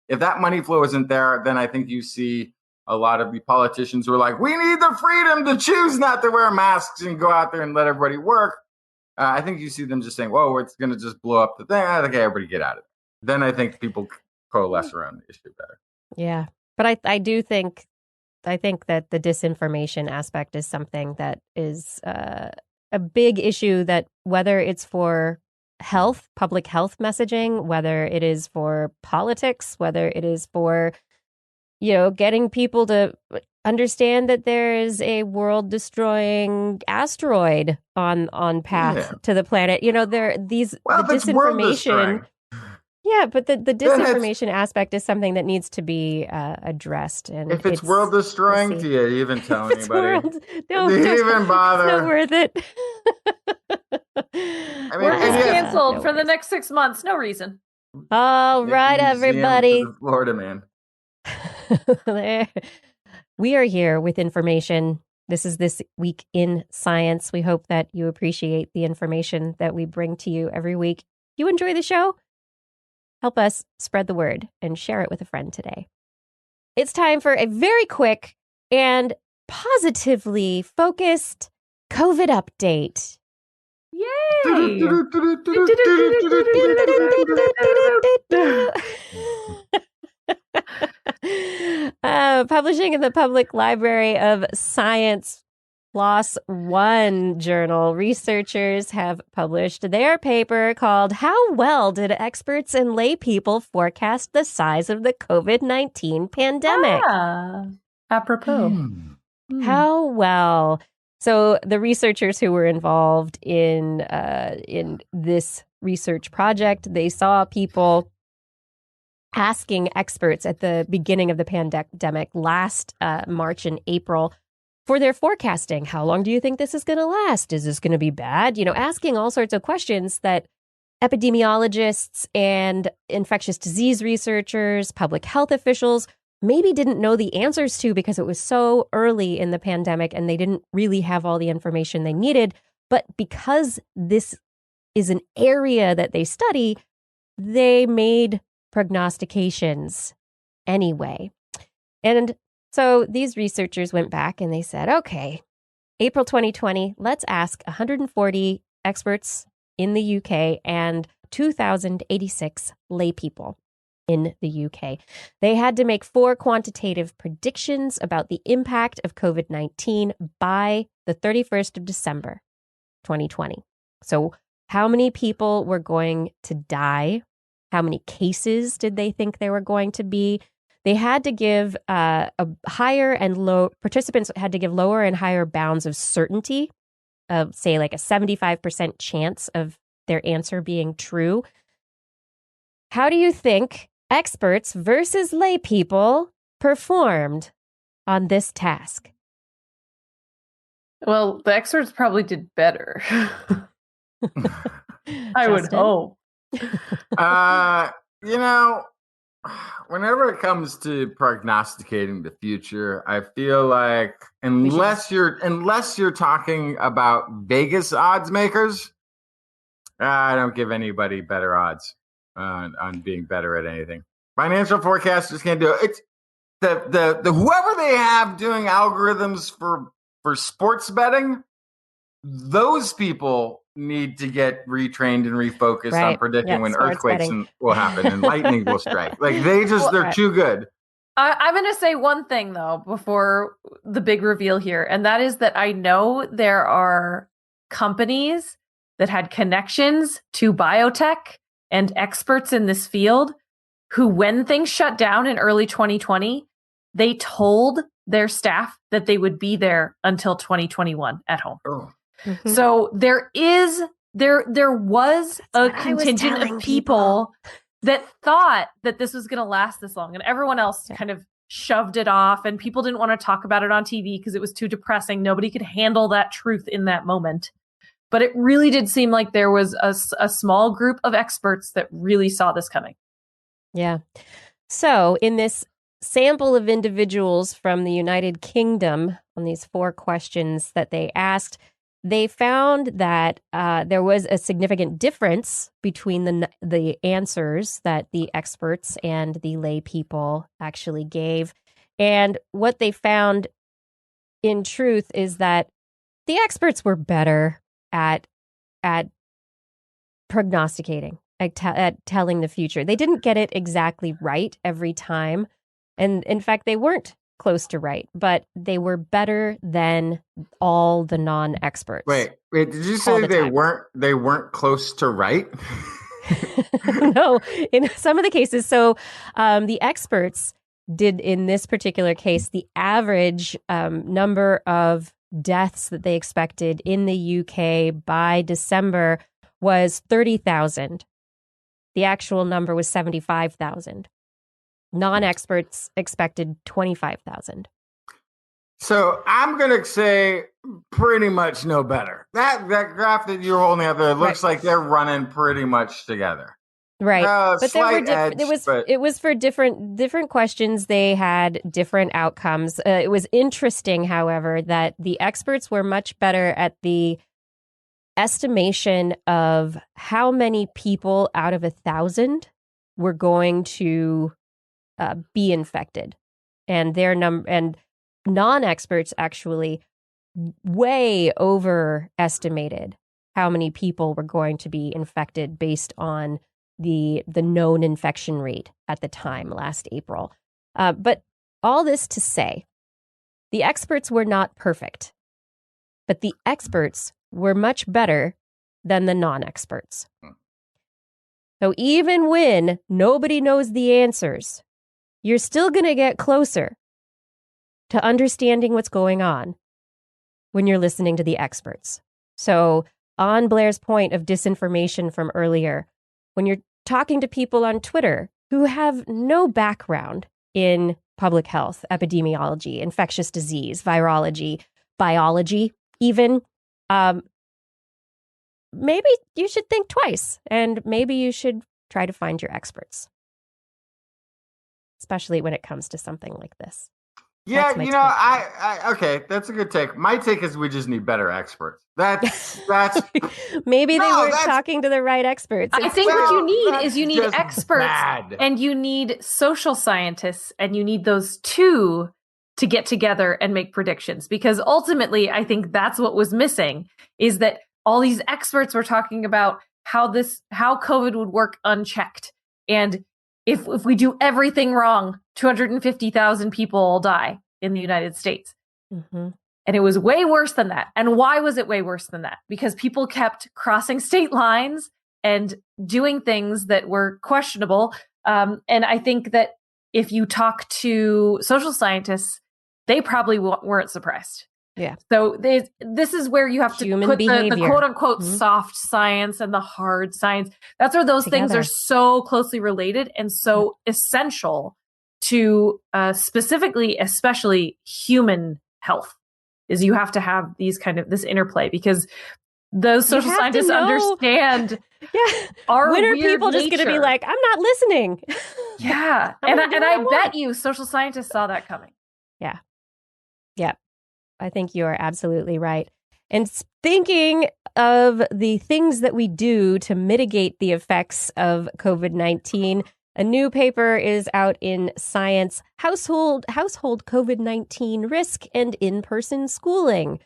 If that money flow isn't there, then I think you see a lot of the politicians who are like, we need the freedom to choose not to wear masks and go out there and let everybody work. I think you see them just saying, whoa, it's going to just blow up the thing. Okay, everybody get out of there. Then I think people coalesce around the issue better. Yeah. But I think that the disinformation aspect is something that is a big issue, that whether it's for health, public health messaging, whether it is for politics, whether it is for, getting people to understand that there is a world-destroying asteroid on path to the planet. The disinformation. Yeah, but the disinformation aspect is something that needs to be addressed. And if it's world destroying, do you even tell anybody? Do you even bother? It's not worth it. I mean, we're just canceled for the next 6 months. No reason. All right, everybody. Florida man. We are here with information. This is This Week in Science. We hope that you appreciate the information that we bring to you every week. You enjoy the show? Help us spread the word and share it with a friend today. It's time for a very quick and positively focused COVID update. Yay! Publishing in the Public Library of Science PLOS One journal, researchers have published their paper called How Well Did Experts and Lay People Forecast the Size of the COVID-19 Pandemic? Apropos. How well? So the researchers who were involved in this research project, they saw people asking experts at the beginning of the pandemic last March and April for their forecasting. How long do you think this is going to last? Is this going to be bad? Asking all sorts of questions that epidemiologists and infectious disease researchers, public health officials maybe didn't know the answers to because it was so early in the pandemic and they didn't really have all the information they needed. But because this is an area that they study, they made prognostications anyway. And so these researchers went back and they said, okay, April 2020, let's ask 140 experts in the UK and 2,086 lay people in the UK. They had to make 4 quantitative predictions about the impact of COVID-19 by the 31st of December, 2020. So how many people were going to die? How many cases did they think there were going to be? They had to give participants had to give lower and higher bounds of certainty of, say, like a 75% chance of their answer being true. How do you think experts versus lay people performed on this task? Well, the experts probably did better. I would Justin? hope. You know, whenever it comes to prognosticating the future, I feel like unless you're talking about Vegas odds makers, I don't give anybody better odds on being better at anything. Financial forecasters can't do it. It's the whoever they have doing algorithms for sports betting, those people need to get retrained and refocused on predicting when earthquakes will happen and lightning will strike. Like they're too good. I'm going to say one thing though before the big reveal here, and that is that I know there are companies that had connections to biotech and experts in this field who, when things shut down in early 2020, they told their staff that they would be there until 2021 at home. Oh. Mm-hmm. So there was a contingent of people that thought that this was going to last this long, and everyone else kind of shoved it off, and people didn't want to talk about it on TV because it was too depressing. Nobody could handle that truth in that moment. But it really did seem like there was a small group of experts that really saw this coming. Yeah. So in this sample of individuals from the United Kingdom on these 4 questions that they asked, they found that there was a significant difference between the answers that the experts and the lay people actually gave. And what they found in truth is that the experts were better at prognosticating, at telling the future. They didn't get it exactly right every time. And in fact, they weren't close to right, but they were better than all the non-experts. Wait, did you say they weren't close to right? No, in some of the cases. So the experts did, in this particular case, the average number of deaths that they expected in the UK by December was 30,000. The actual number was 75,000. Non-experts expected 25,000. So I'm going to say pretty much no better. That graph that you're holding up there looks like they're running pretty much together. Right. But there were it was for different questions. They had different outcomes. It was interesting, however, that the experts were much better at the estimation of how many people out of 1,000 were going to be infected, and and non-experts actually way overestimated how many people were going to be infected based on the known infection rate at the time last April. But all this to say, the experts were not perfect, but the experts were much better than the non-experts. So even when nobody knows the answers, you're still going to get closer to understanding what's going on when you're listening to the experts. So on Blair's point of disinformation from earlier, when you're talking to people on Twitter who have no background in public health, epidemiology, infectious disease, virology, biology, even, maybe you should think twice, and maybe you should try to find your experts, especially when it comes to something like this. Yeah, okay, that's a good take. My take is we just need better experts. That's maybe they weren't talking to the right experts. I think what you need experts, and you need social scientists, and you need those two to get together and make predictions. Because ultimately, I think that's what was missing, is that all these experts were talking about how COVID would work unchecked, and if we do everything wrong, 250,000 people will die in the United States. Mm-hmm. And it was way worse than that. And why was it way worse than that? Because people kept crossing state lines and doing things that were questionable. And I think that if you talk to social scientists, they probably weren't surprised. Yeah. So this is where you have to put the quote unquote soft science and the hard science. That's where those things are so closely related and so essential to especially human health, is you have to have this interplay, because those social have to scientists know. understand Yeah. our When are weird people just going to be nature. like, I'm not listening? Yeah. I'm And gonna do what I want. bet you social scientists saw that coming. Yeah, I think you are absolutely right. And thinking of the things that we do to mitigate the effects of COVID-19, a new paper is out in Science, Household COVID-19 Risk and In-Person Schooling.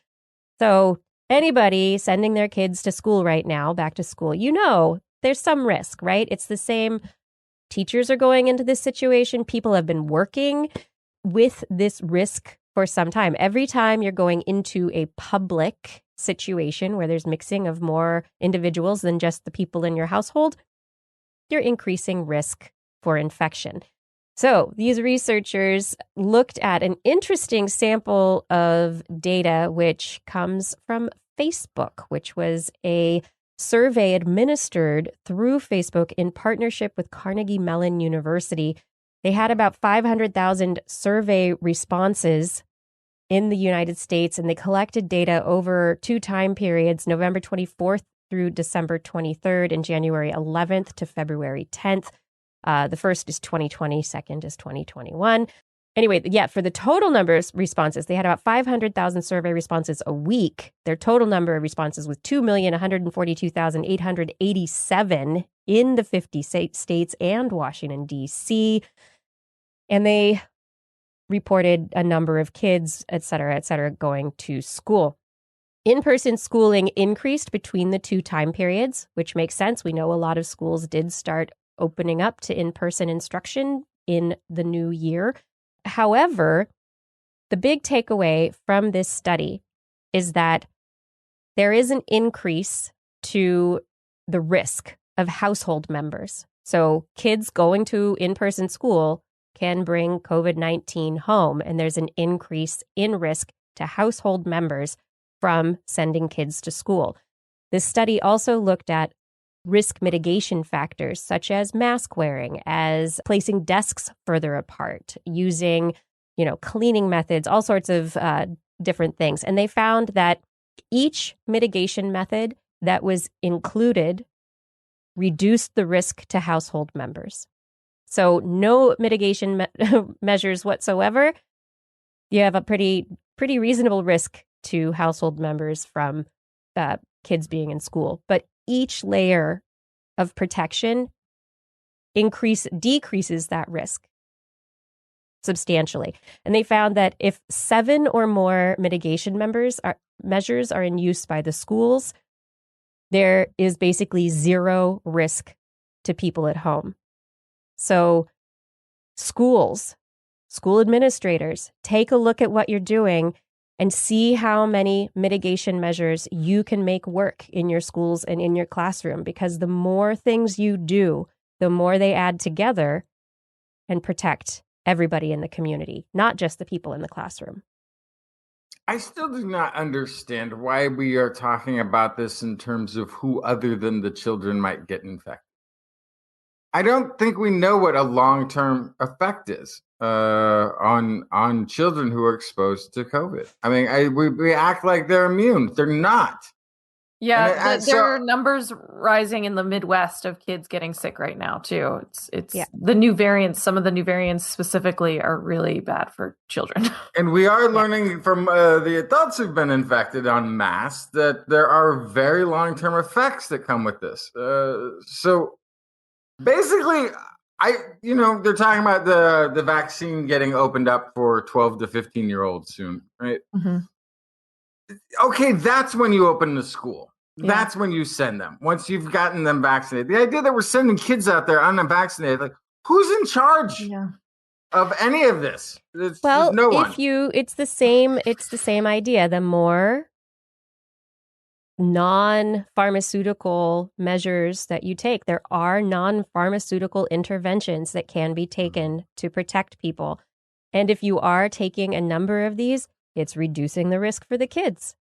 So anybody sending their kids to school right now, back to school, there's some risk, right? It's the same. Teachers are going into this situation. People have been working with this risk for some time. Every time you're going into a public situation where there's mixing of more individuals than just the people in your household, you're increasing risk for infection. So these researchers looked at an interesting sample of data, which comes from Facebook, which was a survey administered through Facebook in partnership with Carnegie Mellon University. They had about 500,000 survey responses in the United States, and they collected data over 2 time periods, November 24th through December 23rd and January 11th to February 10th. The first is 2020, second is 2021. Anyway, for the total number of responses, they had about 500,000 survey responses a week. Their total number of responses was 2,142,887 in the 50 states and Washington, D.C. And they reported a number of kids, et cetera, going to school. In-person schooling increased between the 2 time periods, which makes sense. We know a lot of schools did start opening up to in-person instruction in the new year. However, the big takeaway from this study is that there is an increase to the risk of household members. So kids going to in-person school can bring COVID-19 home, and there's an increase in risk to household members from sending kids to school. This study also looked at risk mitigation factors such as mask wearing, as placing desks further apart, using, cleaning methods, all sorts of different things. And they found that each mitigation method that was included reduced the risk to household members. So no mitigation measures whatsoever. You have a pretty reasonable risk to household members from kids being in school. But each layer of protection decreases that risk substantially. And they found that if 7 or more mitigation measures are in use by the schools, there is basically zero risk to people at home. So school administrators, take a look at what you're doing and see how many mitigation measures you can make work in your schools and in your classroom, because the more things you do, the more they add together and protect everybody in the community, not just the people in the classroom. I still do not understand why we are talking about this in terms of who other than the children might get infected. I don't think we know what a long-term effect is on children who are exposed to COVID. I mean, we act like they're immune. They're not. Yeah, there are numbers rising in the Midwest of kids getting sick right now too. It's the new variants. Some of the new variants specifically are really bad for children. And we are learning from the adults who've been infected en masse that there are very long-term effects that come with this. So basically, they're talking about the vaccine getting opened up for 12 to 15-year-olds soon, right? Mm-hmm. Okay, that's when you open the school. Yeah. That's when you send them. Once you've gotten them vaccinated. The idea that we're sending kids out there unvaccinated, like, who's in charge of any of this? There's no one. It's the same idea. The more non-pharmaceutical measures that you take, there are non-pharmaceutical interventions that can be taken to protect people. And if you are taking a number of these, it's reducing the risk for the kids.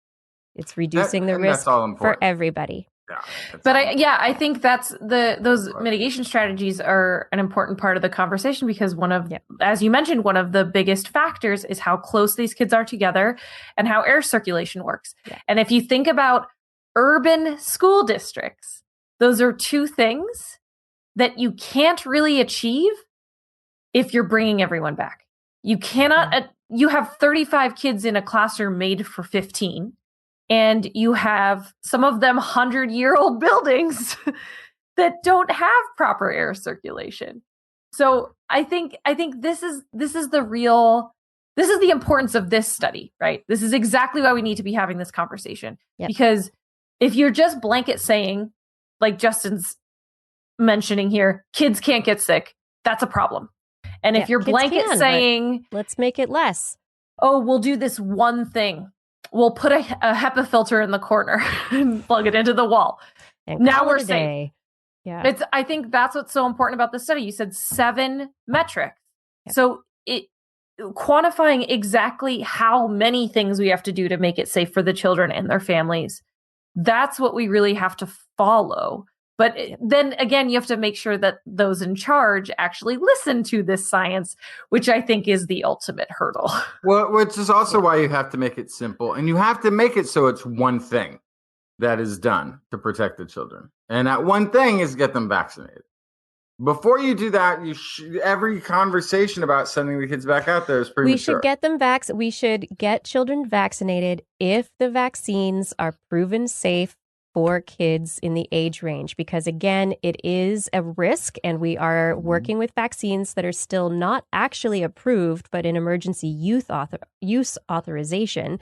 It's reducing the risk for everybody. Yeah, but I think that's those mitigation strategies are an important part of the conversation, because as you mentioned, one of the biggest factors is how close these kids are together and how air circulation works. Yeah. And if you think about urban school districts, those are two things that you can't really achieve if you're bringing everyone back. You cannot, you have 35 kids in a classroom made for 15, and you have some of them 100-year-old buildings that don't have proper air circulation. So I think this is the importance of this study, right? This is exactly why we need to be having this conversation. Yep. Because if you're just blanket saying, like Justin's mentioning here, kids can't get sick, that's a problem. And if you're blanket saying, let's make it less. Oh, we'll do this one thing. We'll put a HEPA filter in the corner and plug it into the wall. And now we're safe. Yeah. I think that's what's so important about the study. You said 7 metrics. Yep. So quantifying exactly how many things we have to do to make it safe for the children and their families. That's what we really have to follow. But then again, you have to make sure that those in charge actually listen to this science, which I think is the ultimate hurdle. Well, which is also why you have to make it simple, and you have to make it so it's one thing that is done to protect the children. And that one thing is get them vaccinated. Before you do that, every conversation about sending the kids back out there is premature. We should get them we should get children vaccinated if the vaccines are proven safe for kids in the age range, because again, it is a risk, and we are working with vaccines that are still not actually approved, but in emergency use authorization.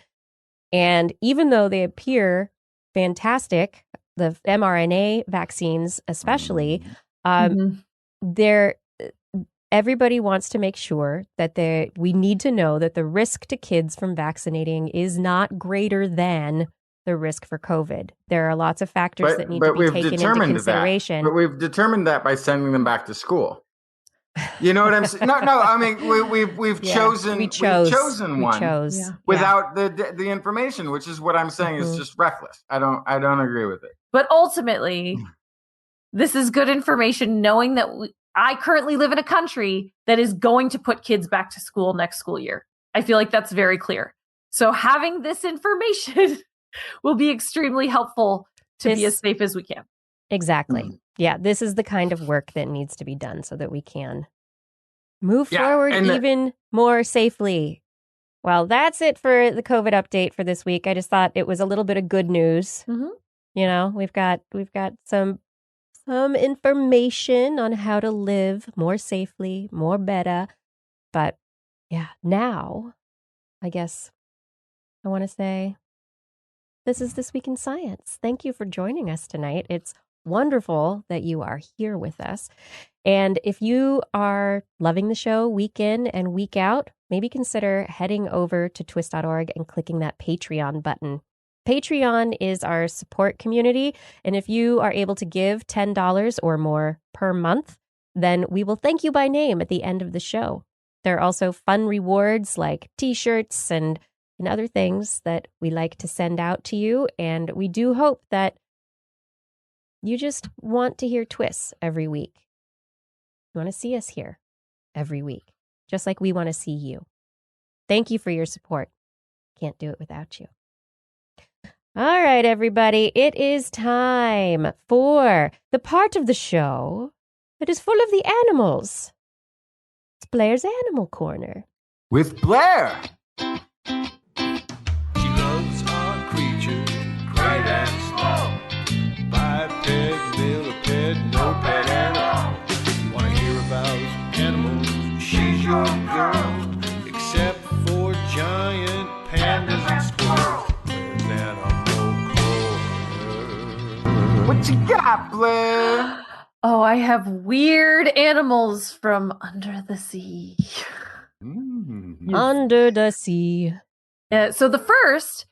And even though they appear fantastic, the mRNA vaccines especially, everybody wants to make sure that we need to know that the risk to kids from vaccinating is not greater than the risk for COVID. There are lots of factors that need to be taken into consideration. But we've determined that by sending them back to school. You know what I'm saying? No. I mean, we've chosen one without the information, which is what I'm saying is just reckless. I don't agree with it. But ultimately, this is good information, knowing that I currently live in a country that is going to put kids back to school next school year. I feel like that's very clear. So having this information will be extremely helpful to be as safe as we can. Exactly. Yeah, this is the kind of work that needs to be done so that we can move forward even more safely. Well, that's it for the COVID update for this week. I just thought it was a little bit of good news. Mm-hmm. You know, we've got some information on how to live more safely, more better. But yeah, now I guess I want to say this is This Week in Science. Thank you for joining us tonight. It's wonderful that you are here with us. And if you are loving the show week in and week out, maybe consider heading over to twis.org and clicking that Patreon button. Patreon is our support community. And if you are able to give $10 or more per month, then we will thank you by name at the end of the show. There are also fun rewards like t-shirts and other things that we like to send out to you. And we do hope that you just want to hear TWIS every week. You want to see us here every week, just like we want to see you. Thank you for your support. Can't do it without you. All right, everybody. It is time for the part of the show that is full of the animals. It's Blair's Animal Corner. With Blair. Your girl, except for giant pandas and squirrels. There's Animal Corner. What you got, Blair? Oh, I have weird animals from under the sea. Under the sea. So the first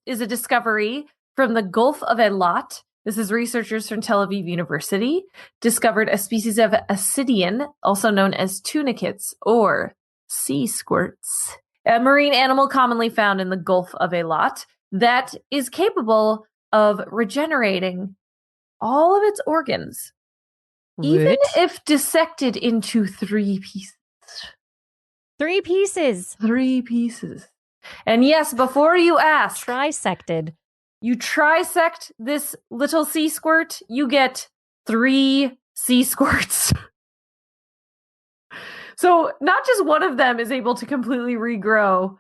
is a discovery from the Gulf of Eilat. This is researchers from Tel Aviv University discovered a species of ascidian, also known as tunicates or sea squirts, a marine animal commonly found in the Gulf of Eilat that is capable of regenerating all of its organs, even if dissected into 3 pieces. 3 pieces. 3 pieces. And yes, before you ask, trisected. You trisect this little sea squirt, you get 3 sea squirts. So not just one of them is able to completely regrow.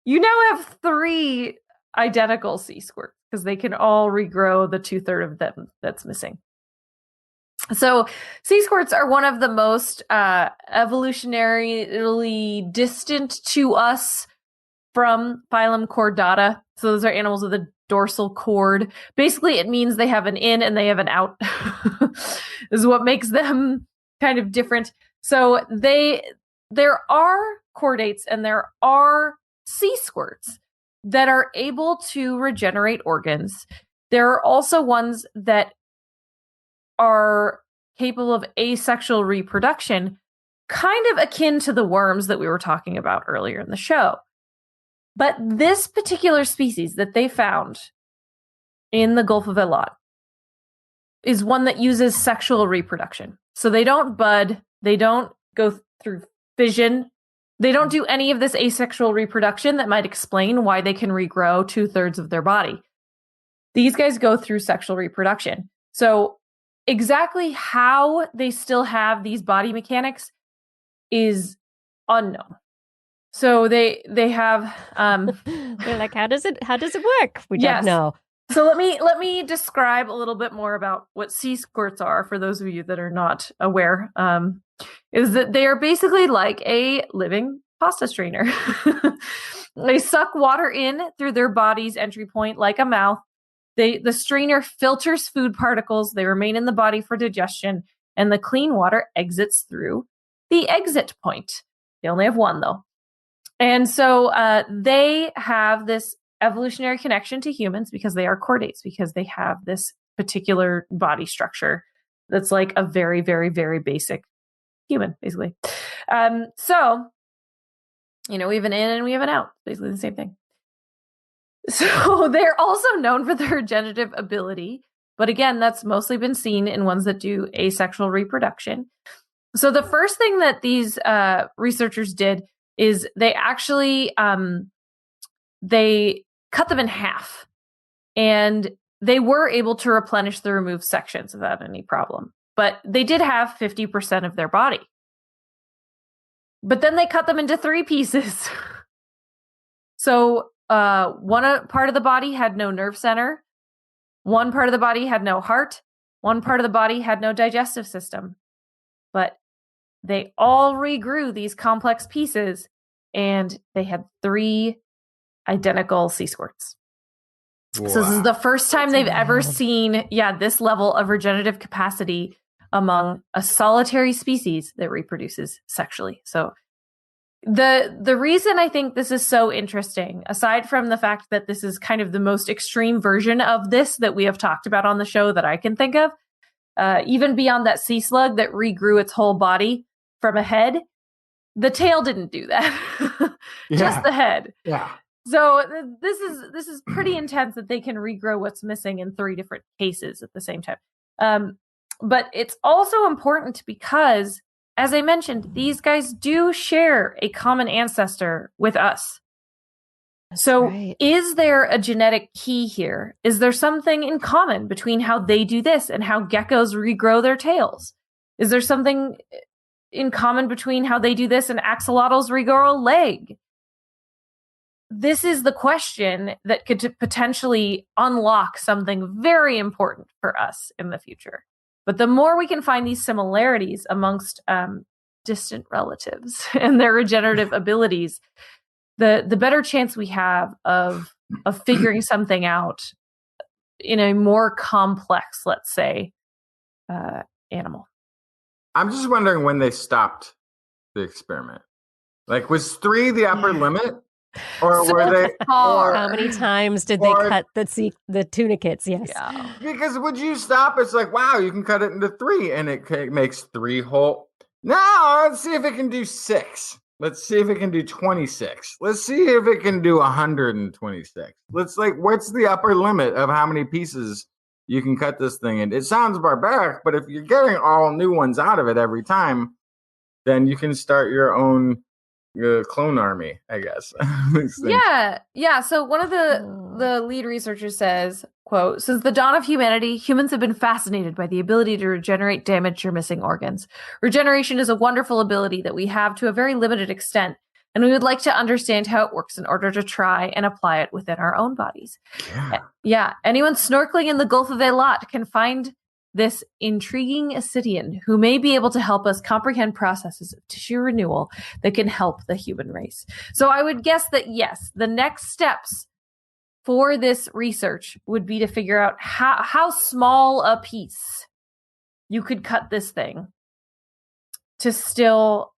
You now have 3 identical sea squirts because they can all regrow the 2/3 of them that's missing. So sea squirts are one of the most evolutionarily distant to us from phylum Chordata. So those are animals with a dorsal cord. Basically, it means they have an in and they have an out. Is what makes them kind of different. So there are chordates and there are sea squirts that are able to regenerate organs. There are also ones that are capable of asexual reproduction, kind of akin to the worms that we were talking about earlier in the show. But this particular species that they found in the Gulf of Alat is one that uses sexual reproduction. So they don't bud, they don't go through fission, they don't do any of this asexual reproduction that might explain why they can regrow 2/3 of their body. These guys go through sexual reproduction. So exactly how they still have these body mechanics is unknown. So they have They're like, how does it work? We Yes. don't know. So let me describe a little bit more about what sea squirts are for those of you that are not aware. Is that they are basically like a living pasta strainer. They suck water in through their body's entry point like a mouth. The strainer filters food particles. They remain in the body for digestion, and the clean water exits through the exit point. They only have one though. And so they have this evolutionary connection to humans because they are chordates, because they have this particular body structure that's like a very, very, very basic human, basically. So, we have an in and we have an out, basically the same thing. So they're also known for their regenerative ability. But again, that's mostly been seen in ones that do asexual reproduction. So the first thing that these researchers did is they actually they cut them in half, and they were able to replenish the removed sections without any problem. But they did have 50% of their body. But then they cut them into 3 pieces. So one part of the body had no nerve center, one part of the body had no heart, one part of the body had no digestive system. But they all regrew these complex pieces, and they had 3 identical sea squirts. Wow. So this is the first time they've ever seen, this level of regenerative capacity among a solitary species that reproduces sexually. So the reason I think this is so interesting, aside from the fact that this is kind of the most extreme version of this that we have talked about on the show that I can think of, even beyond that sea slug that regrew its whole body from a head, the tail didn't do that. Just the head. Yeah. So this is pretty intense that they can regrow what's missing in 3 different cases at the same time. But it's also important because, as I mentioned, these guys do share a common ancestor with us. That's so right. Is there a genetic key here? Is there something in common between how they do this and how geckos regrow their tails? Is there something in common between how they do this and axolotls regrow a leg? This is the question that could potentially unlock something very important for us in the future. But the more we can find these similarities amongst distant relatives and their regenerative abilities, the better chance we have of figuring something out in a more complex, let's say, animal. I'm just wondering when they stopped the experiment. Like, was 3 the upper limit? Or were they? How many times did they cut the tunicates? Yes. Yeah. Because would you stop? It's like, wow, you can cut it into 3, and it makes 3 whole. Now let's see if it can do 6. Let's see if it can do 26. Let's see if it can do 126. What's the upper limit of how many pieces you can cut this thing in? It sounds barbaric, but if you're getting all new ones out of it every time, then you can start your own clone army, I guess. Yeah. So one of the lead researchers says, quote, "Since the dawn of humanity, humans have been fascinated by the ability to regenerate damaged or missing organs. Regeneration is a wonderful ability that we have to a very limited extent, and we would like to understand how it works in order to try and apply it within our own bodies." Yeah. Anyone snorkeling in the Gulf of Eilat can find this intriguing Ascidian who may be able to help us comprehend processes of tissue renewal that can help the human race. So I would guess that, yes, the next steps for this research would be to figure out how small a piece you could cut this thing to still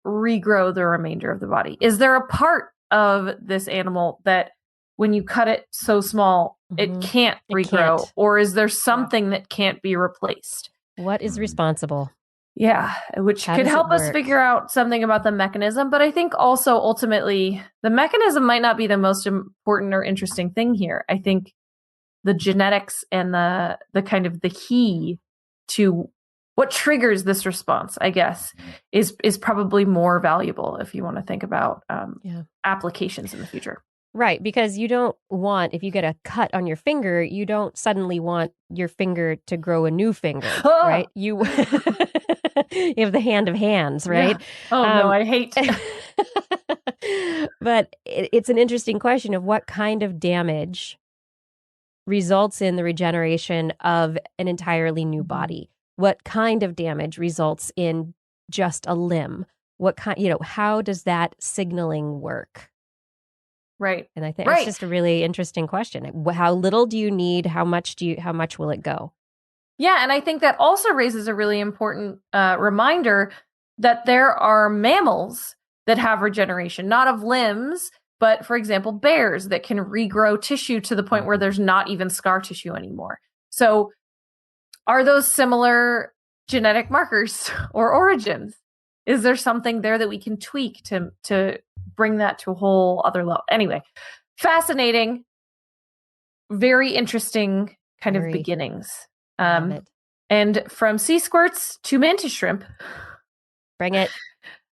regrow the remainder of the body. Is there a part of this animal that when you cut it so small, it can't regrow? Or is there something that can't be replaced? What is responsible? Yeah, which could help us figure out something about the mechanism. But I think also ultimately the mechanism might not be the most important or interesting thing here. I think the genetics and the kind of the key to what triggers this response, I guess, is probably more valuable if you want to think about applications in the future. Right, because you don't want, if you get a cut on your finger, you don't suddenly want your finger to grow a new finger, right? You you have the hand of hands, right? Yeah. Oh, no, I hate. But it's an interesting question of what kind of damage results in the regeneration of an entirely new body. What kind of damage results in just a limb? What kind, how does that signaling work? Right. And I think it's just a really interesting question. How little do you need? How much will it go? Yeah. And I think that also raises a really important reminder that there are mammals that have regeneration, not of limbs, but for example, bears that can regrow tissue to the point where there's not even scar tissue anymore. So are those similar genetic markers or origins? Is there something there that we can tweak to bring that to a whole other level? Anyway, fascinating, very interesting kind of beginnings. And from sea squirts to mantis shrimp. Bring it.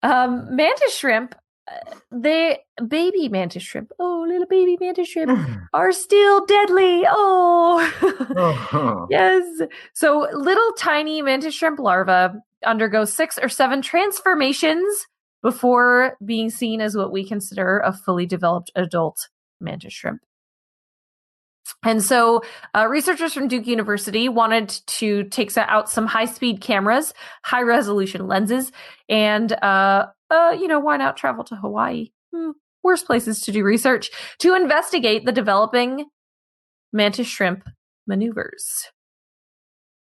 Mantis shrimp, baby mantis shrimp, little baby mantis shrimp are still deadly. Yes. So little tiny mantis shrimp larvae undergo 6 or 7 transformations before being seen as what we consider a fully developed adult mantis shrimp. And so researchers from Duke University wanted to take out some high-speed cameras, high-resolution lenses, and, why not travel to Hawaii? Worst places to do research, to investigate the developing mantis shrimp maneuvers.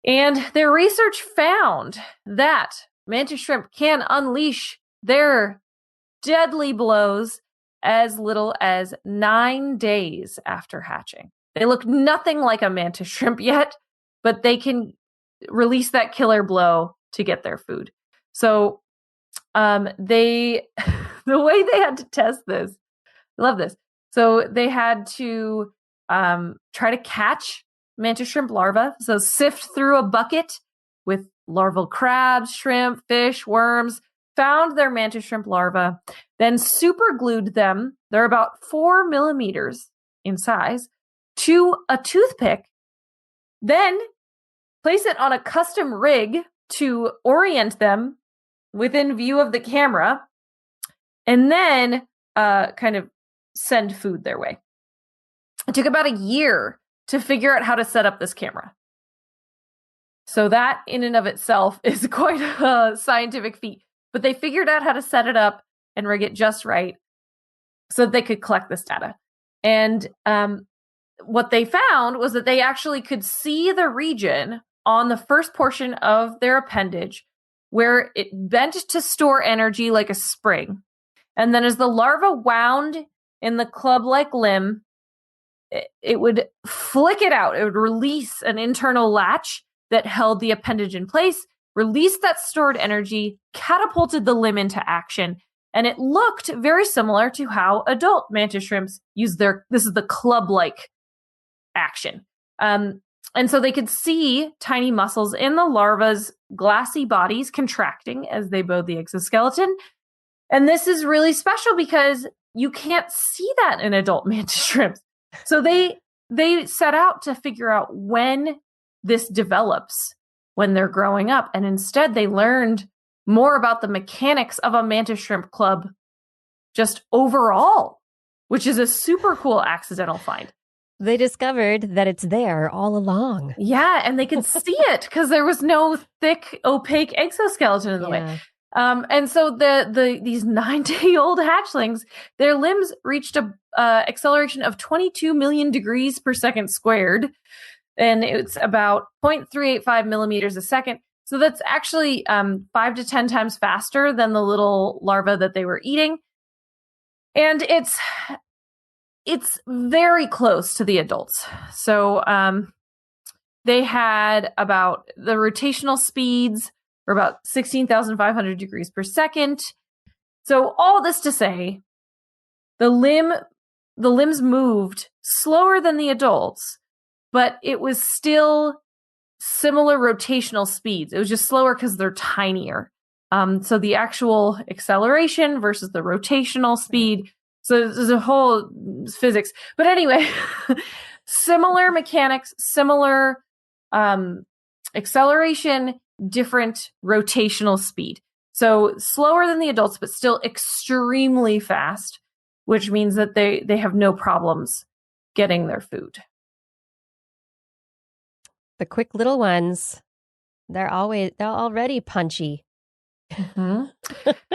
And their research found that mantis shrimp can unleash their deadly blows as little as 9 days after hatching. They look nothing like a mantis shrimp yet, but they can release that killer blow to get their food. So the way they had to test this, I love this. So they had to try to catch mantis shrimp larvae. So sift through a bucket with larval crabs, shrimp, fish, worms, found their mantis shrimp larvae, then super glued them. They're about 4 millimeters in size, to a toothpick, then place it on a custom rig to orient them within view of the camera, and then kind of send food their way. It took about a year to figure out how to set up this camera. So that in and of itself is quite a scientific feat. But they figured out how to set it up and rig it just right so that they could collect this data. And what they found was that they actually could see the region on the first portion of their appendage where it bent to store energy like a spring. And then as the larva wound in the club-like limb, it would flick it out. It would release an internal latch that held the appendage in place, released that stored energy, catapulted the limb into action. And it looked very similar to how adult mantis shrimps use this is the club-like action. And so they could see tiny muscles in the larva's glassy bodies contracting as they bowed the exoskeleton. And this is really special because you can't see that in adult mantis shrimps. So they set out to figure out when this develops when they're growing up. And instead they learned more about the mechanics of a mantis shrimp club just overall, which is a super cool accidental find. They discovered that it's there all along. Yeah, and they could see it because there was no thick, opaque exoskeleton in the way. And so these 9-day-old hatchlings, their limbs reached a acceleration of 22 million degrees per second squared, and it's about 0.385 millimeters a second. So that's actually 5 to 10 times faster than the little larva that they were eating, and it's very close to the adults. So they had about the rotational speeds were about 16,500 degrees per second. So all this to say, the limbs moved slower than the adults, but it was still similar rotational speeds. It was just slower because they're tinier. So the actual acceleration versus the rotational speed. So there's a whole physics. But anyway, similar mechanics, similar acceleration, different rotational speed. So slower than the adults, but still extremely fast, which means that they have no problems getting their food. The quick little ones, they're already punchy. Mm-hmm.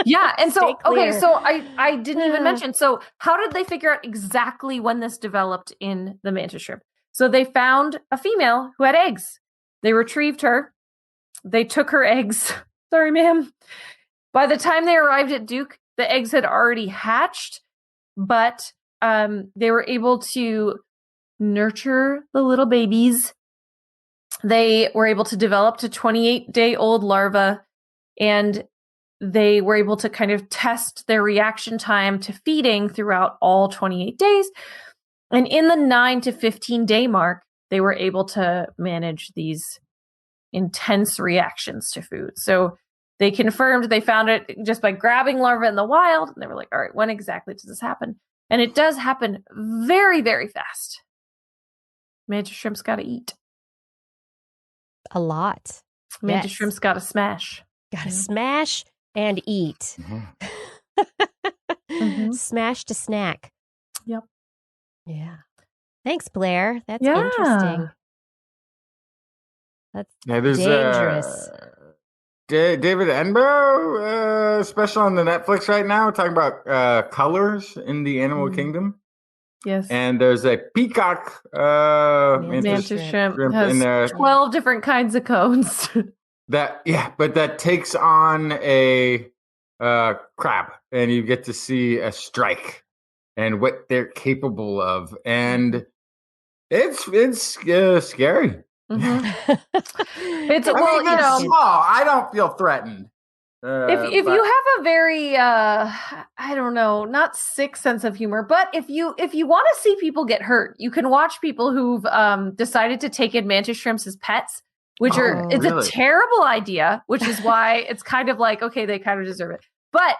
Yeah, and so so I didn't even mention. So how did they figure out exactly when this developed in the mantis shrimp? So they found a female who had eggs. They retrieved her. They took her eggs. Sorry, ma'am. By the time they arrived at Duke, the eggs had already hatched, but they were able to nurture the little babies. They were able to develop to 28-day-old larvae, and they were able to kind of test their reaction time to feeding throughout all 28 days. And in the 9 to 15-day mark, they were able to manage these intense reactions to food. So they confirmed they found it just by grabbing larvae in the wild. And they were like, all right, when exactly does this happen? And it does happen very, very fast. Mantis shrimp's got to eat. A lot. Mantis shrimp's got to smash. Gotta smash and eat. Mm-hmm. Smash to snack. Yep. Yeah. Thanks, Blair. That's interesting. That's dangerous. David Attenborough special on the Netflix right now talking about colors in the animal kingdom. Yes. And there's a peacock mantis shrimp has in there. 12 different kinds of cones. But that takes on a crab, and you get to see a strike and what they're capable of, and it's scary. Mm-hmm. It's small. I don't feel threatened. If you have a very I don't know, not sick sense of humor, but if you want to see people get hurt, you can watch people who've decided to take in mantis shrimps as pets. It's a terrible idea, which is why it's kind of like, okay, they kind of deserve it. But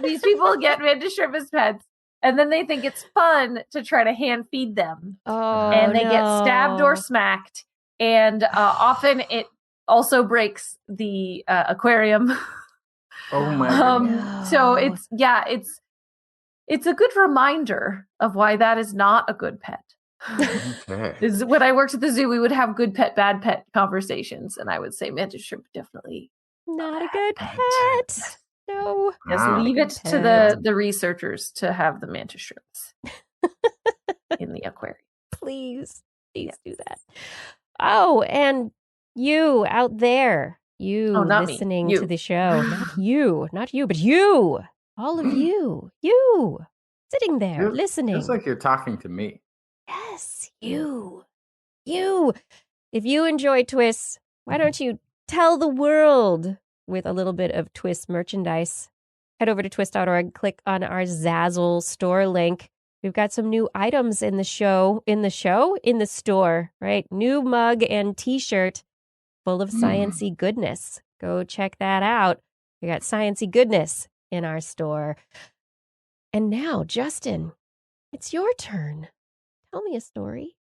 these people get mantis shrimp as pets, and then they think it's fun to try to hand feed them. And they get stabbed or smacked. And often it also breaks the aquarium. Oh my God. So it's a good reminder of why that is not a good pet. Okay. When I worked at the zoo, we would have good pet, bad pet conversations, and I would say mantis shrimp definitely not a good pet. No. Yes, leave it to the researchers to have the mantis shrimps in the aquarium. Please do that. Oh, and you out there, listening to the show, not you, but you, all of you sitting there listening. It's like you're talking to me. Yes, you. If you enjoy TWIS, why don't you tell the world with a little bit of TWIS merchandise? Head over to twis.org, click on our Zazzle store link. We've got some new items in the store, right? New mug and t-shirt full of science-y goodness. Go check that out. We got science-y goodness in our store. And now, Justin, it's your turn. Tell me a story.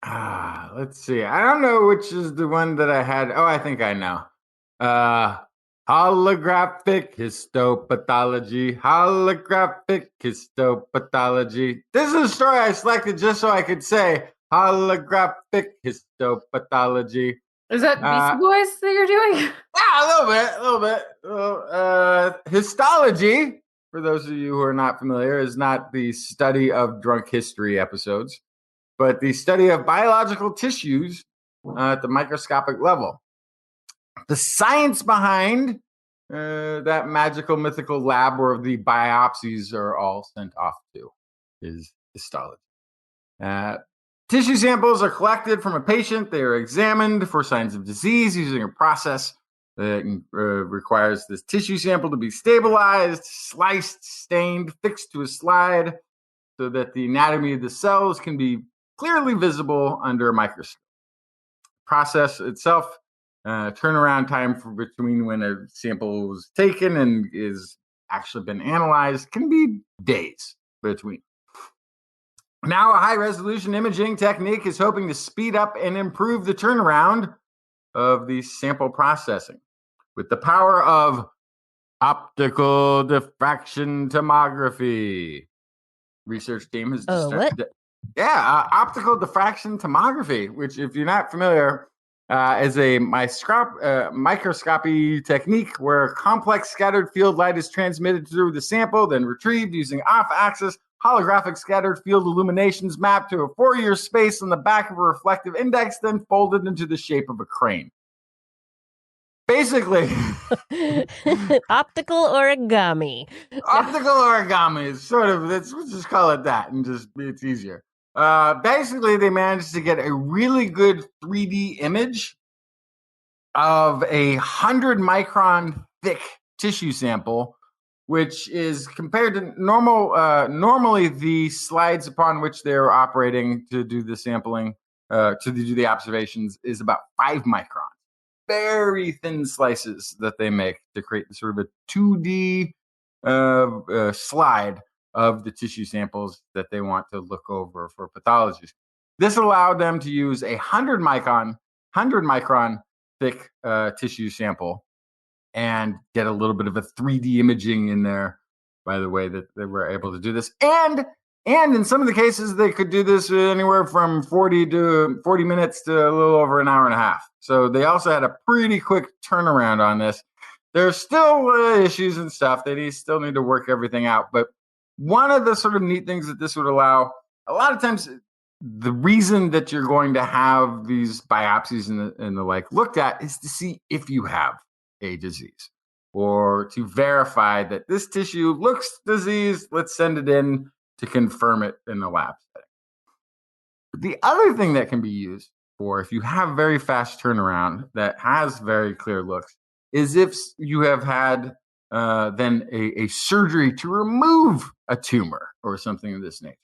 Let's see. I don't know which is the one that I had. Oh, I think I know. Holographic histopathology. Holographic histopathology. This is a story I selected just so I could say holographic histopathology. Is that Beastie Boys that you're doing? Yeah, a little bit. Histology, for those of you who are not familiar, is not the study of drunk history episodes, but the study of biological tissues at the microscopic level. The science behind that magical, mythical lab where the biopsies are all sent off to is histology. Tissue samples are collected from a patient. They are examined for signs of disease using a process that requires this tissue sample to be stabilized, sliced, stained, fixed to a slide so that the anatomy of the cells can be clearly visible under a microscope. Process itself, turnaround time between when a sample was taken and is actually been analyzed can be days between. Now, a high-resolution imaging technique is hoping to speed up and improve the turnaround of the sample processing with the power of optical diffraction tomography. Research team has optical diffraction tomography, which, if you're not familiar, is a microscopy technique where complex scattered field light is transmitted through the sample, then retrieved using off-axis holographic scattered field illuminations mapped to a Fourier space on the back of a reflective index, then folded into the shape of a crane. Basically, optical origami. Optical origami is sort of, let's just call it that, and just it's easier. Basically, they managed to get a really good 3D image of 100 micron thick tissue sample, which is compared to normally the slides upon which they're operating to do the sampling, to do the observations, is about 5 microns. Very thin slices that they make to create sort of a 2D slide of the tissue samples that they want to look over for pathologies. This allowed them to use 100 micron thick tissue sample and get a little bit of a 3D imaging in there by the way that they were able to do this. And in some of the cases, they could do this anywhere from 40 minutes to a little over an hour and a half. So they also had a pretty quick turnaround on this. There's still issues and stuff. They still need to work everything out. But one of the sort of neat things that this would allow, a lot of times, the reason that you're going to have these biopsies and the like looked at is to see if you have a disease or to verify that this tissue looks diseased. Let's send it in to confirm it in the lab setting. But the other thing that can be used for if you have very fast turnaround that has very clear looks is if you have had then a surgery to remove a tumor or something of this nature.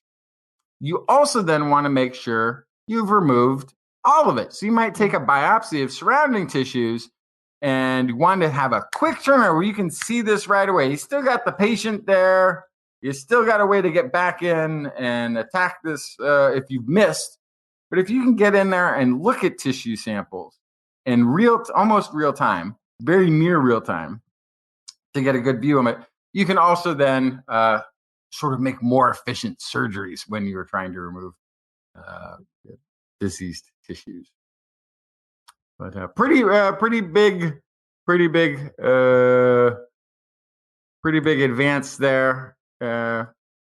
You also then want to make sure you've removed all of it. So you might take a biopsy of surrounding tissues and you want to have a quick turnaround where you can see this right away. You still got the patient there. You still got a way to get back in and attack this if you've missed. But if you can get in there and look at tissue samples in almost real time, very near real time, to get a good view of it, you can also then sort of make more efficient surgeries when you're trying to remove diseased tissues. But pretty big advance there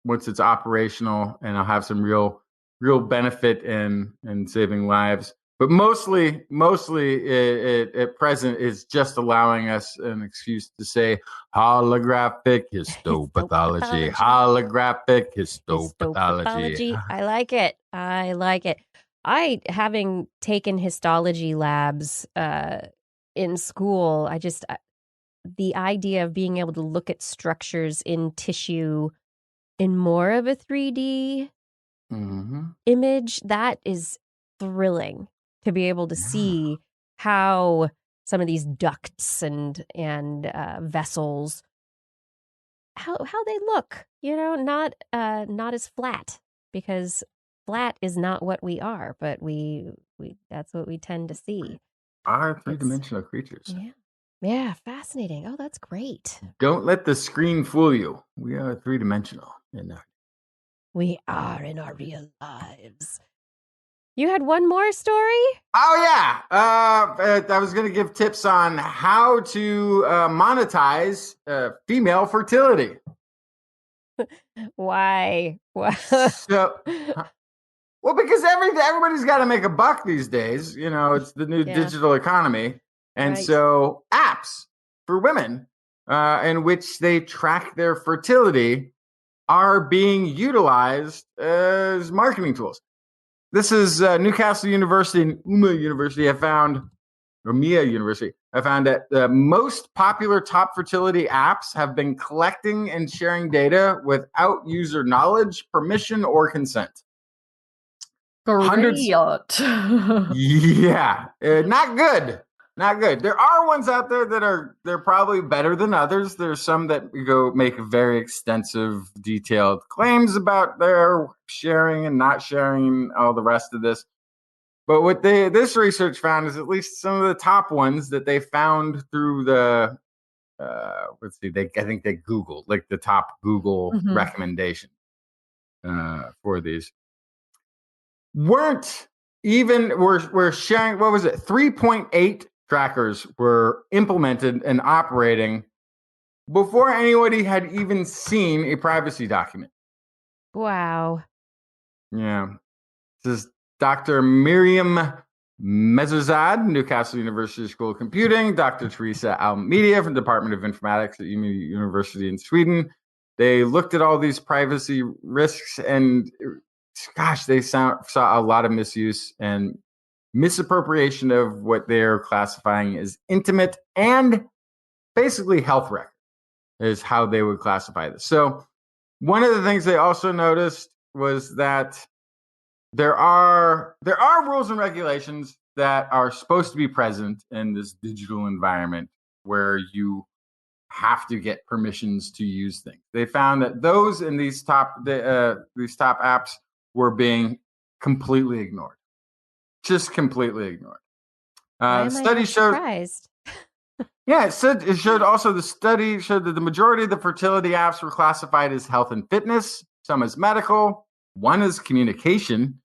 once it's operational, and I'll have some real benefit in saving lives. But mostly it at present is just allowing us an excuse to say holographic histopathology. Holographic histopathology. I like it. I, having taken histology labs in school, the idea of being able to look at structures in tissue in more of a 3D image, that is thrilling to be able to see how some of these ducts and vessels how they look, not as flat, because flat is not what we are, but we that's what we tend to see. Are three-dimensional creatures. Yeah. Yeah, fascinating. Oh, that's great. Don't let the screen fool you. We are three-dimensional. We are in our real lives. You had one more story? Oh, yeah. I was going to give tips on how to monetize female fertility. Why? So, well, because everybody's got to make a buck these days. It's the new digital economy. And so apps for women in which they track their fertility are being utilized as marketing tools. This is Newcastle University and Mia University have found that the most popular top fertility apps have been collecting and sharing data without user knowledge, permission, or consent. Hundreds. Yeah, not good. Not good. There are ones out there that they're probably better than others. There's some that go make very extensive, detailed claims about their sharing and not sharing and all the rest of this. But what this research found is at least some of the top ones that they found through the I think they Googled, like the top Google recommendation for these we're sharing. What was it? 3.8 trackers were implemented and operating before anybody had even seen a privacy document. Wow. Yeah. This is Dr. Miriam Mezuzad, Newcastle University School of Computing, Dr. Teresa Almeida from the Department of Informatics at Umeå University in Sweden. They looked at all these privacy risks and, gosh, they saw a lot of misuse and misappropriation of what they're classifying as intimate and basically health record is how they would classify this. So one of the things they also noticed was that there are rules and regulations that are supposed to be present in this digital environment where you have to get permissions to use things. They found that those in these top apps were being completely ignored. Just completely ignored. Study showed. Surprised? Yeah, it showed also the study showed that the majority of the fertility apps were classified as health and fitness, some as medical, one as communication.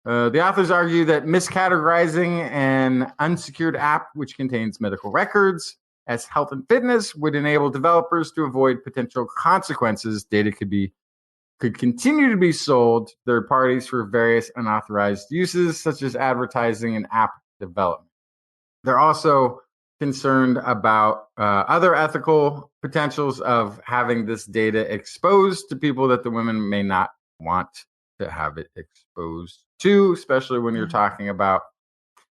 The authors argue that miscategorizing an unsecured app which contains medical records as health and fitness would enable developers to avoid potential consequences. Data could continue to be sold to third parties for various unauthorized uses, such as advertising and app development. They're also concerned about other ethical potentials of having this data exposed to people that the women may not want to have it exposed to, especially when you're talking about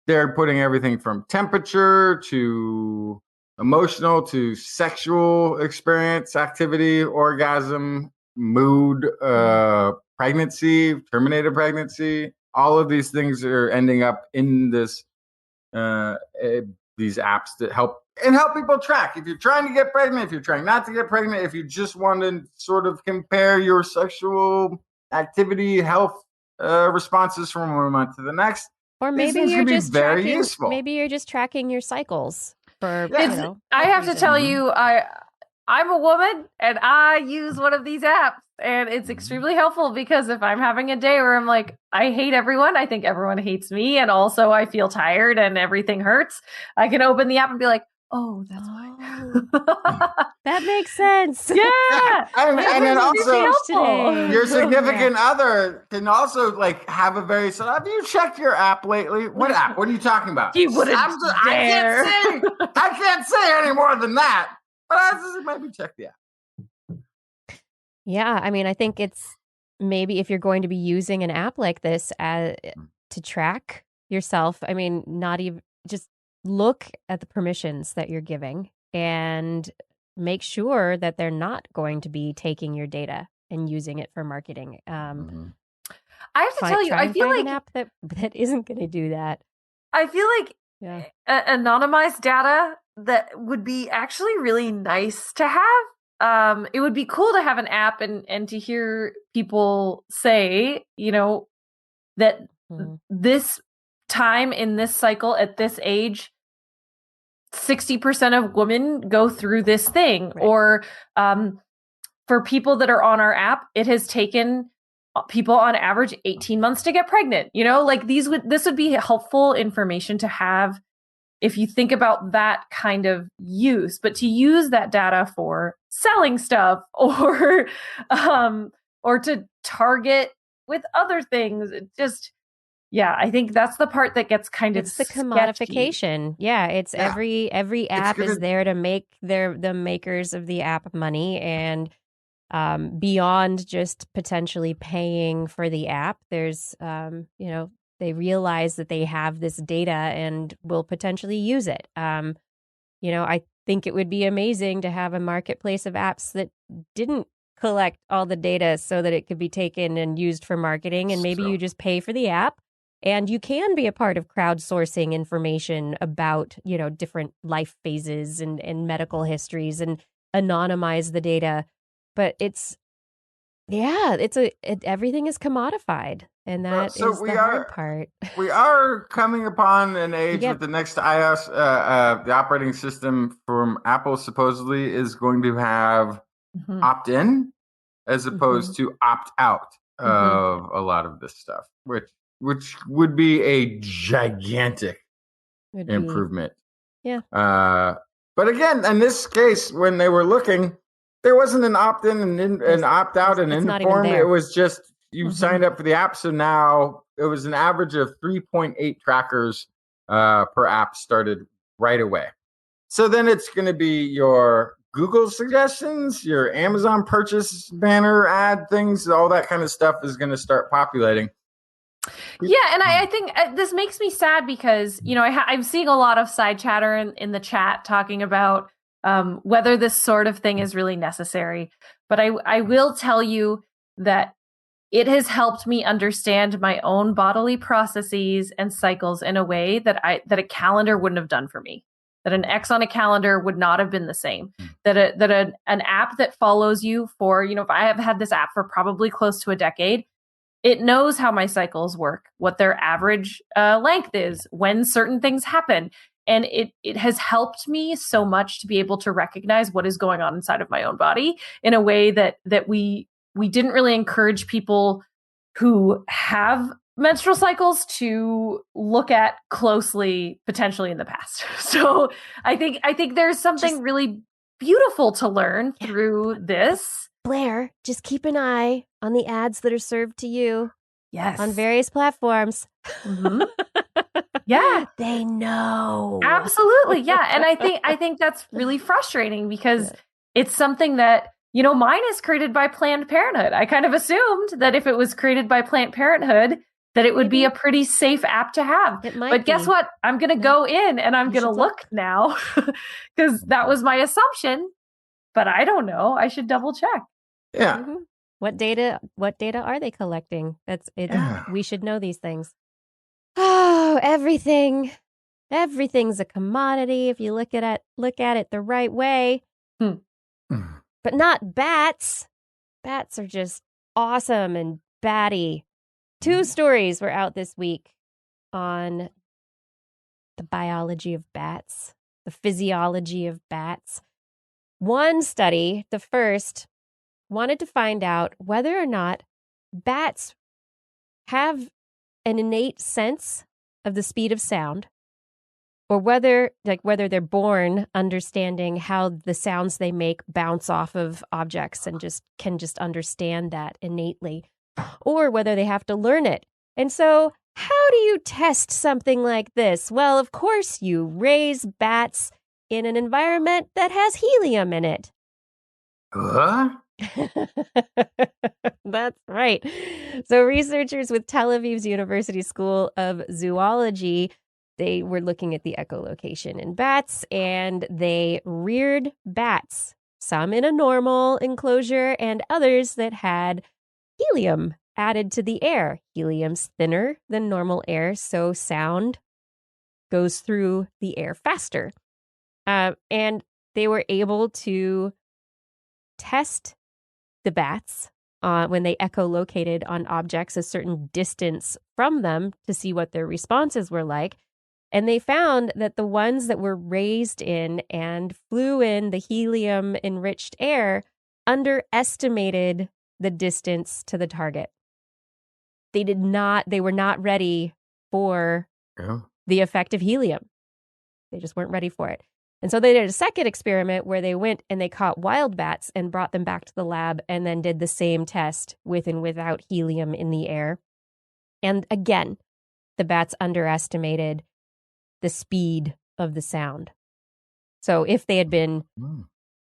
they're putting everything from temperature to emotional to sexual experience, activity, orgasm, mood, pregnancy, terminated pregnancy. All of these things are ending up in this these apps that help people track. If you're trying to get pregnant, if you're trying not to get pregnant, if you just want to sort of compare your sexual activity, health responses from one month to the next, or maybe you're just tracking. Useful. Maybe you're just tracking your cycles. I have to tell you, I'm a woman and I use one of these apps, and it's extremely helpful because if I'm having a day where I'm like, I hate everyone, I think everyone hates me, and also I feel tired and everything hurts, I can open the app and be like, oh, that's why. That makes sense. Yeah. and then also your significant other can also like have a very, so have you checked your app lately? What app? What are you talking about? He wouldn't dare. I can't say any more than that. But I just maybe check the app. Yeah, I mean, I think it's maybe if you're going to be using an app like this to track yourself, I mean, not even just look at the permissions that you're giving and make sure that they're not going to be taking your data and using it for marketing. I have to tell you, I feel like an app that isn't going to do that. I feel like anonymized data that would be actually really nice to have it would be cool to have an app and to hear people say, that this time in this cycle at this age, 60% of women go through this thing. Right. Or for people that are on our app, it has taken people on average 18 months to get pregnant. This would be helpful information to have if you think about that kind of use, but to use that data for selling stuff or to target with other things, I think that's the part that gets kind of the commodification. Yeah, it's every app is there to make the makers of the app money, and beyond just potentially paying for the app, there's they realize that they have this data and will potentially use it. I think it would be amazing to have a marketplace of apps that didn't collect all the data so that it could be taken and used for marketing, and maybe you just pay for the app. And you can be a part of crowdsourcing information about, different life phases and medical histories and anonymize the data. But everything is commodified. And that is the hard part. We are coming upon an age with the next iOS, the operating system from Apple supposedly is going to have opt-in as opposed to opt-out of a lot of this stuff, which would be a gigantic improvement. Yeah. But again, in this case, when they were looking, there wasn't an opt-in and opt-out and informed. It was just you signed up for the app. So now it was an average of 3.8 trackers per app started right away. So then it's going to be your Google suggestions, your Amazon purchase banner ad things, all that kind of stuff is going to start populating. Yeah, and I think this makes me sad because, I'm seeing a lot of side chatter in the chat talking about whether this sort of thing is really necessary. But I will tell you that it has helped me understand my own bodily processes and cycles in a way that a calendar wouldn't have done for me. That an X on a calendar would not have been the same. That an app that follows you for, if I have had this app for probably close to a decade, it knows how my cycles work, what their average length is, when certain things happen. And it has helped me so much to be able to recognize what is going on inside of my own body in a way that we didn't really encourage people who have menstrual cycles to look at closely potentially in the past. So I think there's something really beautiful to learn through this. Blair, just keep an eye on the ads that are served to you. Yes. On various platforms. Yeah. They know. Absolutely. Yeah. And I think that's really frustrating because it's something that, mine is created by Planned Parenthood. I kind of assumed that if it was created by Planned Parenthood, that it would be a pretty safe app to have. But guess what? I'm going to go in and I'm going to look now because that was my assumption. But I don't know. I should double check. Yeah. What data are they collecting? That's it. Yeah. We should know these things. Oh, everything's a commodity if you look at it the right way. But not bats. Bats are just awesome and batty. 2 stories were out this week on the biology of bats, the physiology of bats. One study, the first, wanted to find out whether or not bats have an innate sense of the speed of sound, or whether they're born understanding how the sounds they make bounce off of objects and can understand that innately, or whether they have to learn it. And so how do you test something like this? Well, of course you raise bats in an environment that has helium in it. That's right. So researchers with Tel Aviv's University School of Zoology, they were looking at the echolocation in bats, and they reared bats, some in a normal enclosure and others that had helium added to the air. Helium's thinner than normal air, so sound goes through the air faster. And they were able to test the bats when they echolocated on objects a certain distance from them to see what their responses were like. And they found that the ones that were raised in and flew in the helium-enriched air underestimated the distance to the target. They were not ready for the effect of helium. They just weren't ready for it. And so they did a second experiment where they went and they caught wild bats and brought them back to the lab and then did the same test with and without helium in the air. And again, the bats underestimated the speed of the sound. So if they had been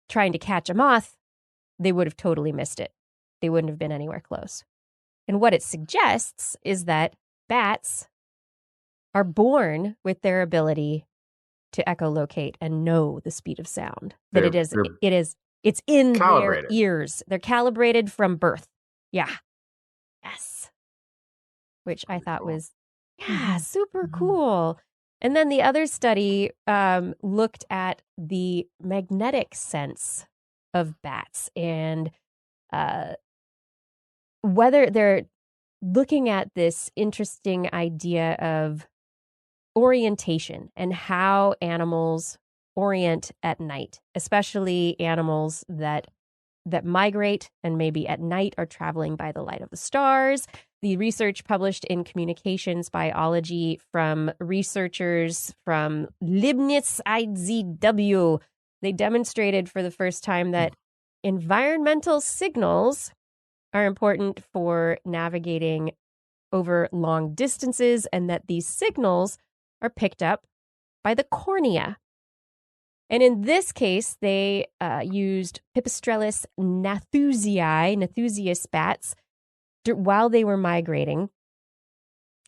trying to catch a moth, they would have totally missed it. They wouldn't have been anywhere close. And what it suggests is that bats are born with their ability to echolocate and know the speed of sound. That it's in their ears. They're calibrated from birth. Yeah. Yes. Which I thought was super cool. And then the other study looked at the magnetic sense of bats and whether they're looking at this interesting idea of orientation and how animals orient at night, especially animals that migrate and maybe at night are traveling by the light of the stars. The research published in Communications Biology from researchers from Leibniz IZW, they demonstrated for the first time that environmental signals are important for navigating over long distances and that these signals are picked up by the cornea. And in this case, they used Pipistrellus nathusius bats while they were migrating,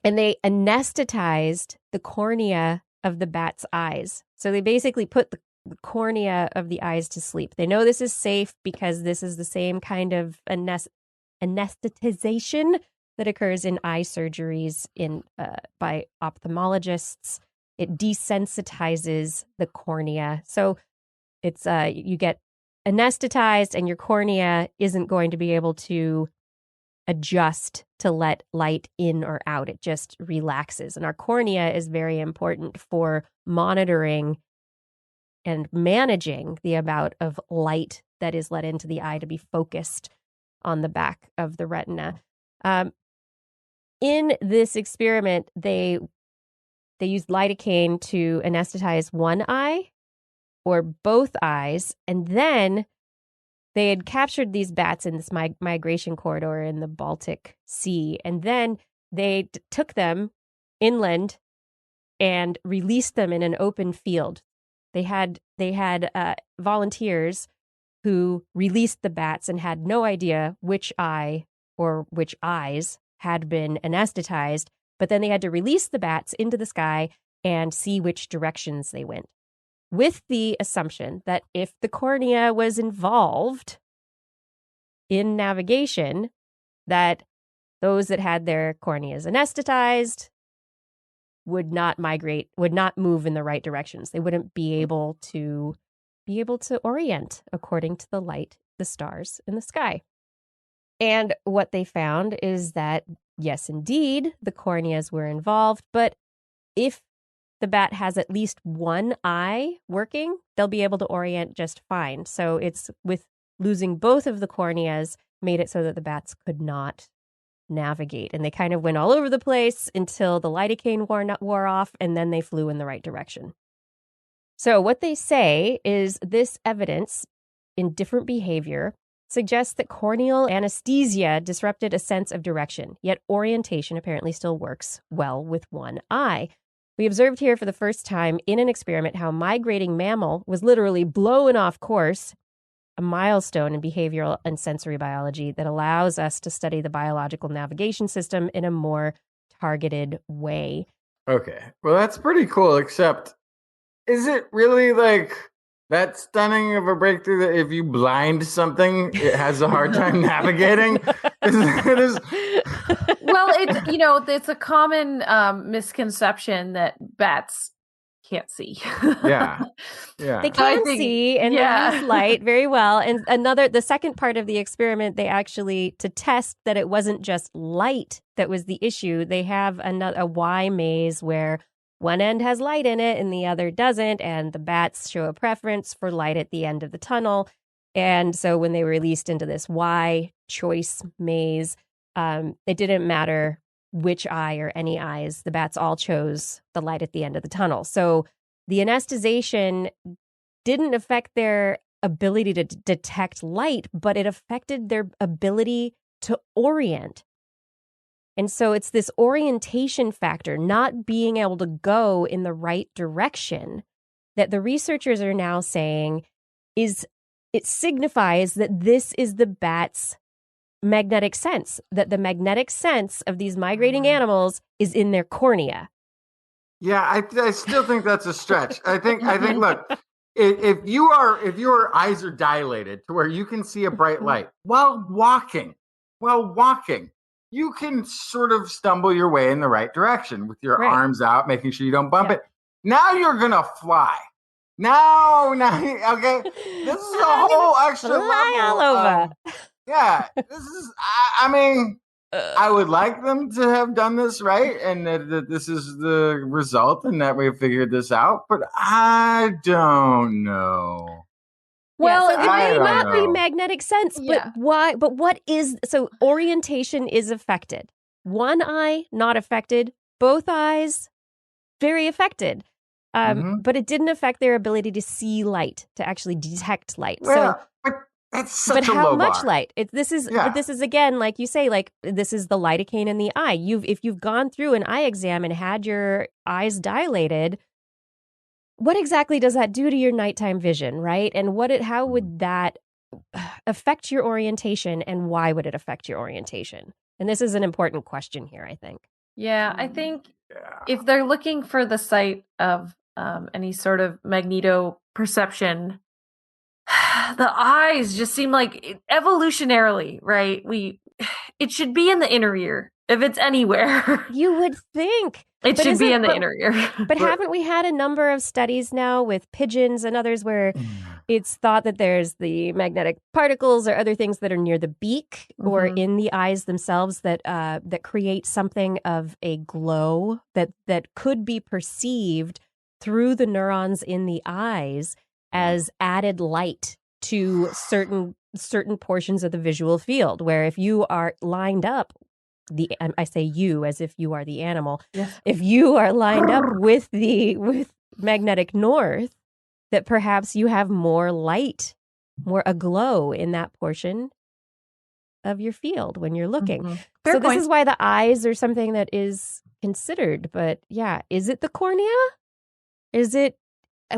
and they anesthetized the cornea of the bat's eyes. So they basically put the cornea of the eyes to sleep. They know this is safe because this is the same kind of anesthetization that occurs in eye surgeries by ophthalmologists. It desensitizes the cornea. So it's you get anesthetized and your cornea isn't going to be able to adjust to let light in or out. It just relaxes. And our cornea is very important for monitoring and managing the amount of light that is let into the eye to be focused on the back of the retina. In this experiment, they used lidocaine to anesthetize one eye or both eyes, and then they had captured these bats in this migration corridor in the Baltic Sea, and then they took them inland and released them in an open field. They had volunteers who released the bats and had no idea which eye or which eyes had been anesthetized, but then they had to release the bats into the sky and see which directions they went, with the assumption that if the cornea was involved in navigation, that those that had their corneas anesthetized would not migrate, would not move in the right directions. They wouldn't be able to orient according to the light, the stars in the sky. And what they found is that, yes, indeed, the corneas were involved, but if the bat has at least one eye working, they'll be able to orient just fine. So it's with losing both of the corneas made it so that the bats could not navigate. And they kind of went all over the place until the lidocaine wore off, and then they flew in the right direction. So what they say is this evidence in different behavior suggests that corneal anesthesia disrupted a sense of direction, yet orientation apparently still works well with one eye. We observed here for the first time in an experiment how a migrating mammal was literally blown off course, a milestone in behavioral and sensory biology that allows us to study the biological navigation system in a more targeted way. Okay, well, that's pretty cool, except is it really like that stunning of a breakthrough that if you blind something, it has a hard time navigating? It is. Well, it's a common misconception that bats can't see. Yeah. Yeah. They So I can think- see and they yeah. use light very well. And the second part of the experiment, they actually, to test that it wasn't just light that was the issue, they have a Y maze where one end has light in it and the other doesn't. And the bats show a preference for light at the end of the tunnel. And so when they were released into this Y choice maze, it didn't matter which eye or any eyes, the bats all chose the light at the end of the tunnel. So the anesthetization didn't affect their ability to detect light, but it affected their ability to orient. And so it's this orientation factor, not being able to go in the right direction, that the researchers are now saying it signifies that this is the bat's magnetic sense, that the magnetic sense of these migrating animals is in their cornea. Yeah, I still think that's a stretch. I think look, if your eyes are dilated to where you can see a bright light while walking, you can sort of stumble your way in the right direction with your arms out, making sure you don't bump it. Now you're gonna fly. Now, okay. This is a whole extra Fly level. all over. Yeah, this is. I mean, I would like them to have done this right, and that this is the result, and that we've figured this out. But I don't know. Well, Yeah, it I may don't not be know. magnetic sense, Yeah. but why? But what is so? Orientation is affected. One eye not affected. Both eyes very affected. But it didn't affect their ability to see light, to actually detect light. Well, but that's such but a how low much bar. light? This is again, like you say, like this is the lidocaine in the eye. If you've gone through an eye exam and had your eyes dilated, what exactly does that do to your nighttime vision, right? And how would that affect your orientation, and why would it affect your orientation? And this is an important question here, I think. Yeah, I think if they're looking for the site of any sort of magneto perception, the eyes just seem like evolutionarily, right? It should be in the inner ear. If it's anywhere, You would think. it But should be isn't- in the but- inner ear. But haven't we had a number of studies now with pigeons and others where it's thought that there's the magnetic particles or other things that are near the beak or in the eyes themselves that create something of a glow that could be perceived through the neurons in the eyes as added light to certain portions of the visual field, where if you are lined up, I say you as if you are the animal. Yes. If you are lined up with magnetic north, that perhaps you have more light, more aglow in that portion of your field when you're looking. Fair So point. this is why the eyes are something that is considered. But yeah, is it the cornea? Is it?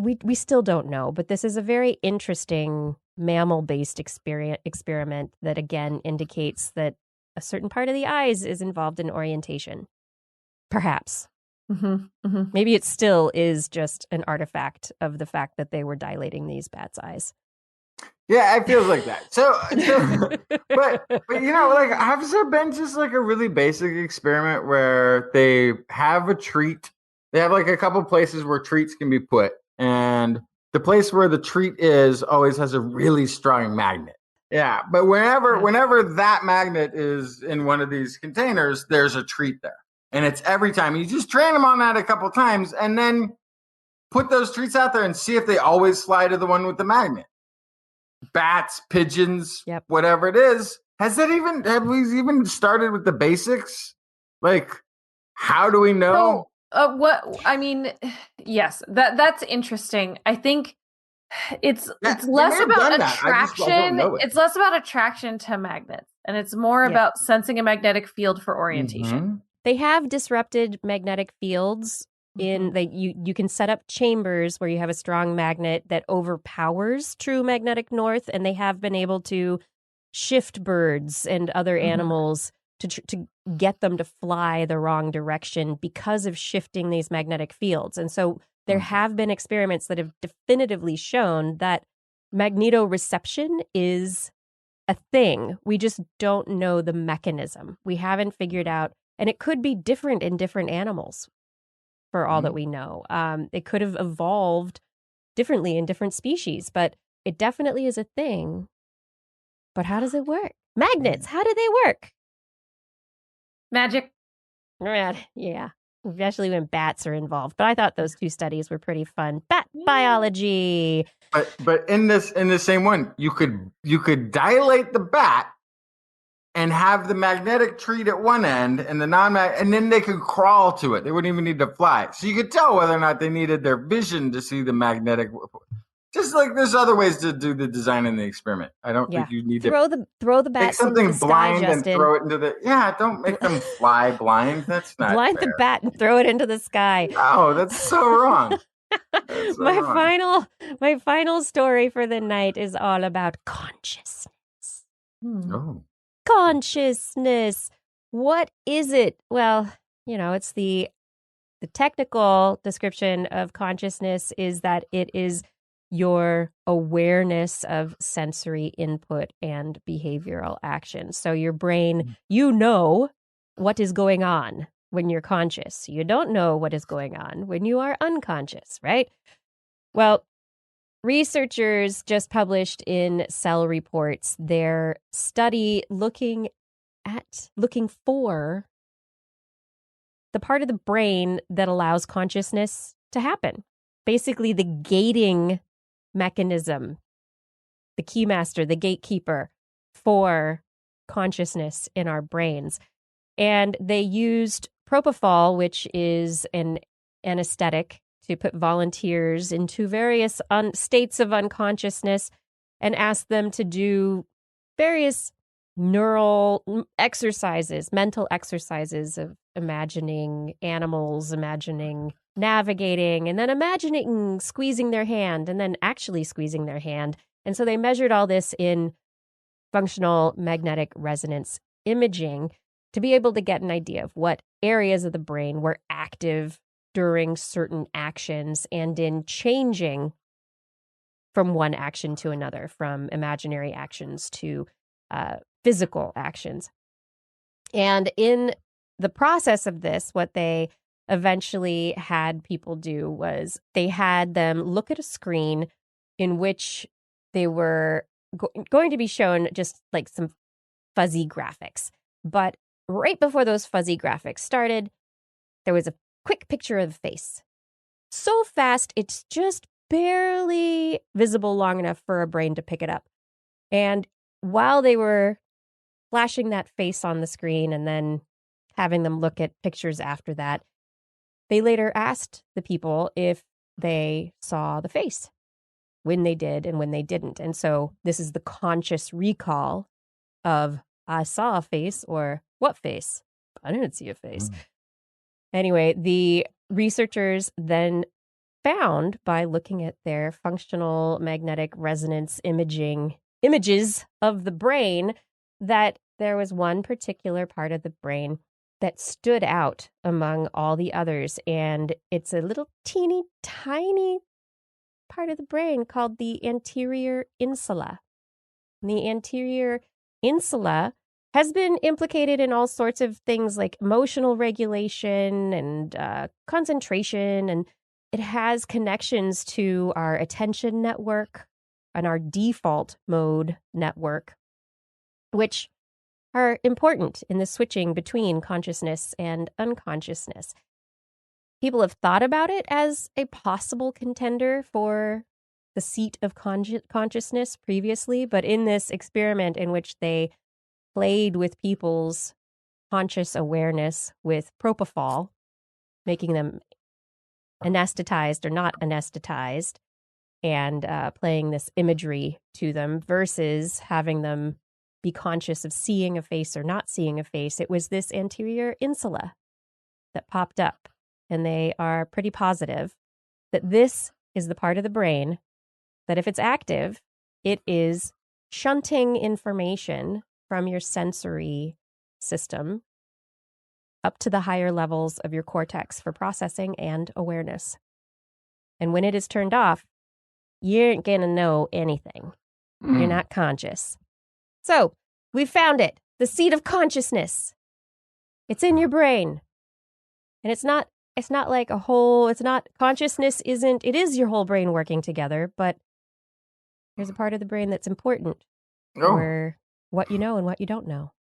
We still don't know. But this is a very interesting mammal-based experiment that again indicates that a certain part of the eyes is involved in orientation. Perhaps. Maybe it still is just an artifact of the fact that they were dilating these bats' eyes. Yeah, it feels like that. So but you know, like, has there been just like a really basic experiment where they have a treat? They have like a couple places where treats can be put, and the place where the treat is always has a really strong magnet. Yeah, but whenever that magnet is in one of these containers, there's a treat there. And it's every time. You just train them on that a couple times and then put those treats out there and see if they always fly to the one with the magnet. Bats, pigeons, whatever it is. Have we even started with the basics? Like, how do we know? Yes, that's interesting. I think it's less have about done that. I don't attraction. know it. It's less about attraction to magnets, and it's more about sensing a magnetic field for orientation. They have disrupted magnetic fields in that you can set up chambers where you have a strong magnet that overpowers true magnetic north, and they have been able to shift birds and other animals to get them to fly the wrong direction because of shifting these magnetic fields. And so there have been experiments that have definitively shown that magnetoreception is a thing. We just don't know the mechanism. We haven't figured out, and it could be different in different animals. for all that we know. It could have evolved differently in different species, but it definitely is a thing. But how does it work? Magnets, how do they work? Magic. Yeah, especially when bats are involved. But I thought those two studies were pretty fun. Bat biology. But in the same one, you could dilate the bat and have the magnetic treat at one end and the and then they could crawl to it. They wouldn't even need to fly. So you could tell whether or not they needed their vision to see the magnetic. Just like there's other ways to do the design in the experiment. I don't think you need to throw the bat something into the blind sky, and throw it into the don't make them fly blind. That's not blind fair. the bat and throw it into the sky. No, that's so wrong. That's so wrong. My final story for the night is all about consciousness. Oh. Consciousness. What is it? Well, it's the technical description of consciousness is that it is your awareness of sensory input and behavioral action. So your brain, what is going on when you're conscious. You don't know what is going on when you are unconscious, right? Well, researchers just published in Cell Reports their study looking for the part of the brain that allows consciousness to happen. Basically, the gating mechanism, the keymaster, the gatekeeper for consciousness in our brains. And they used propofol, which is an anesthetic, to put volunteers into various states of unconsciousness and asked them to do various neural exercises, mental exercises of imagining animals, imagining navigating, and then imagining squeezing their hand, and then actually squeezing their hand. And so they measured all this in functional magnetic resonance imaging to be able to get an idea of what areas of the brain were active during certain actions and in changing from one action to another, from imaginary actions to physical actions. And in the process of this, what they eventually had people do was they had them look at a screen in which they were going to be shown just like some fuzzy graphics. But right before those fuzzy graphics started, there was a quick picture of the face. So fast, it's just barely visible long enough for a brain to pick it up. And while they were flashing that face on the screen and then having them look at pictures after that, they later asked the people if they saw the face, when they did and when they didn't. And so this is the conscious recall of, I saw a face, or what face? I didn't see a face. Anyway, the researchers then found, by looking at their functional magnetic resonance images of the brain, that there was one particular part of the brain that stood out among all the others. And it's a little teeny tiny part of the brain called the anterior insula. And the anterior insula has been implicated in all sorts of things like emotional regulation and concentration. And it has connections to our attention network and our default mode network, which are important in the switching between consciousness and unconsciousness. People have thought about it as a possible contender for the seat of consciousness previously, but in this experiment in which they played with people's conscious awareness with propofol, making them anesthetized or not anesthetized, and playing this imagery to them versus having them be conscious of seeing a face or not seeing a face, it was this anterior insula that popped up. And they are pretty positive that this is the part of the brain that if it's active, it is shunting information from your sensory system up to the higher levels of your cortex for processing and awareness. And when it is turned off, you ain't going to know anything. You're not conscious. So we found it, the seat of consciousness. It's in your brain. And it's not it's not like a whole, it's not, consciousness isn't, it is your whole brain working together, but there's a part of the brain that's important for what you know and what you don't know.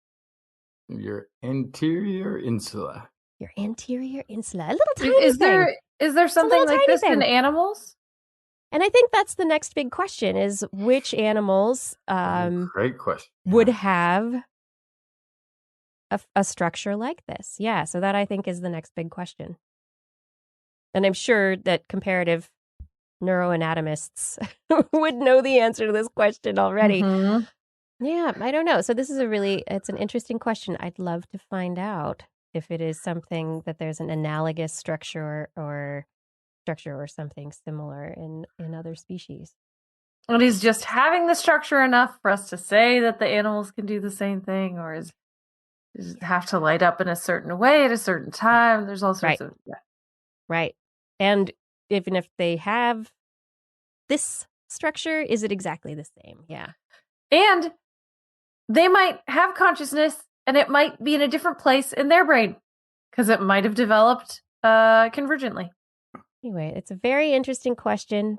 Your anterior insula. Your anterior insula. A little tiny thing. Is there something like this in animals? And I think that's the next big question is which animals Great question. would have a structure like this. Yeah, so that I think is the next big question. And I'm sure that comparative neuroanatomists would know the answer to this question already. Mm-hmm. Yeah, I don't know. So this is it's an interesting question. I'd love to find out if it is something that there's an analogous structure or something similar in other species. And is just having the structure enough for us to say that the animals can do the same thing, or does it have to light up in a certain way at a certain time? There's all sorts of... Yeah. Right. And even if they have this structure, is it exactly the same? Yeah. And they might have consciousness and it might be in a different place in their brain because it might have developed convergently. Anyway, it's a very interesting question.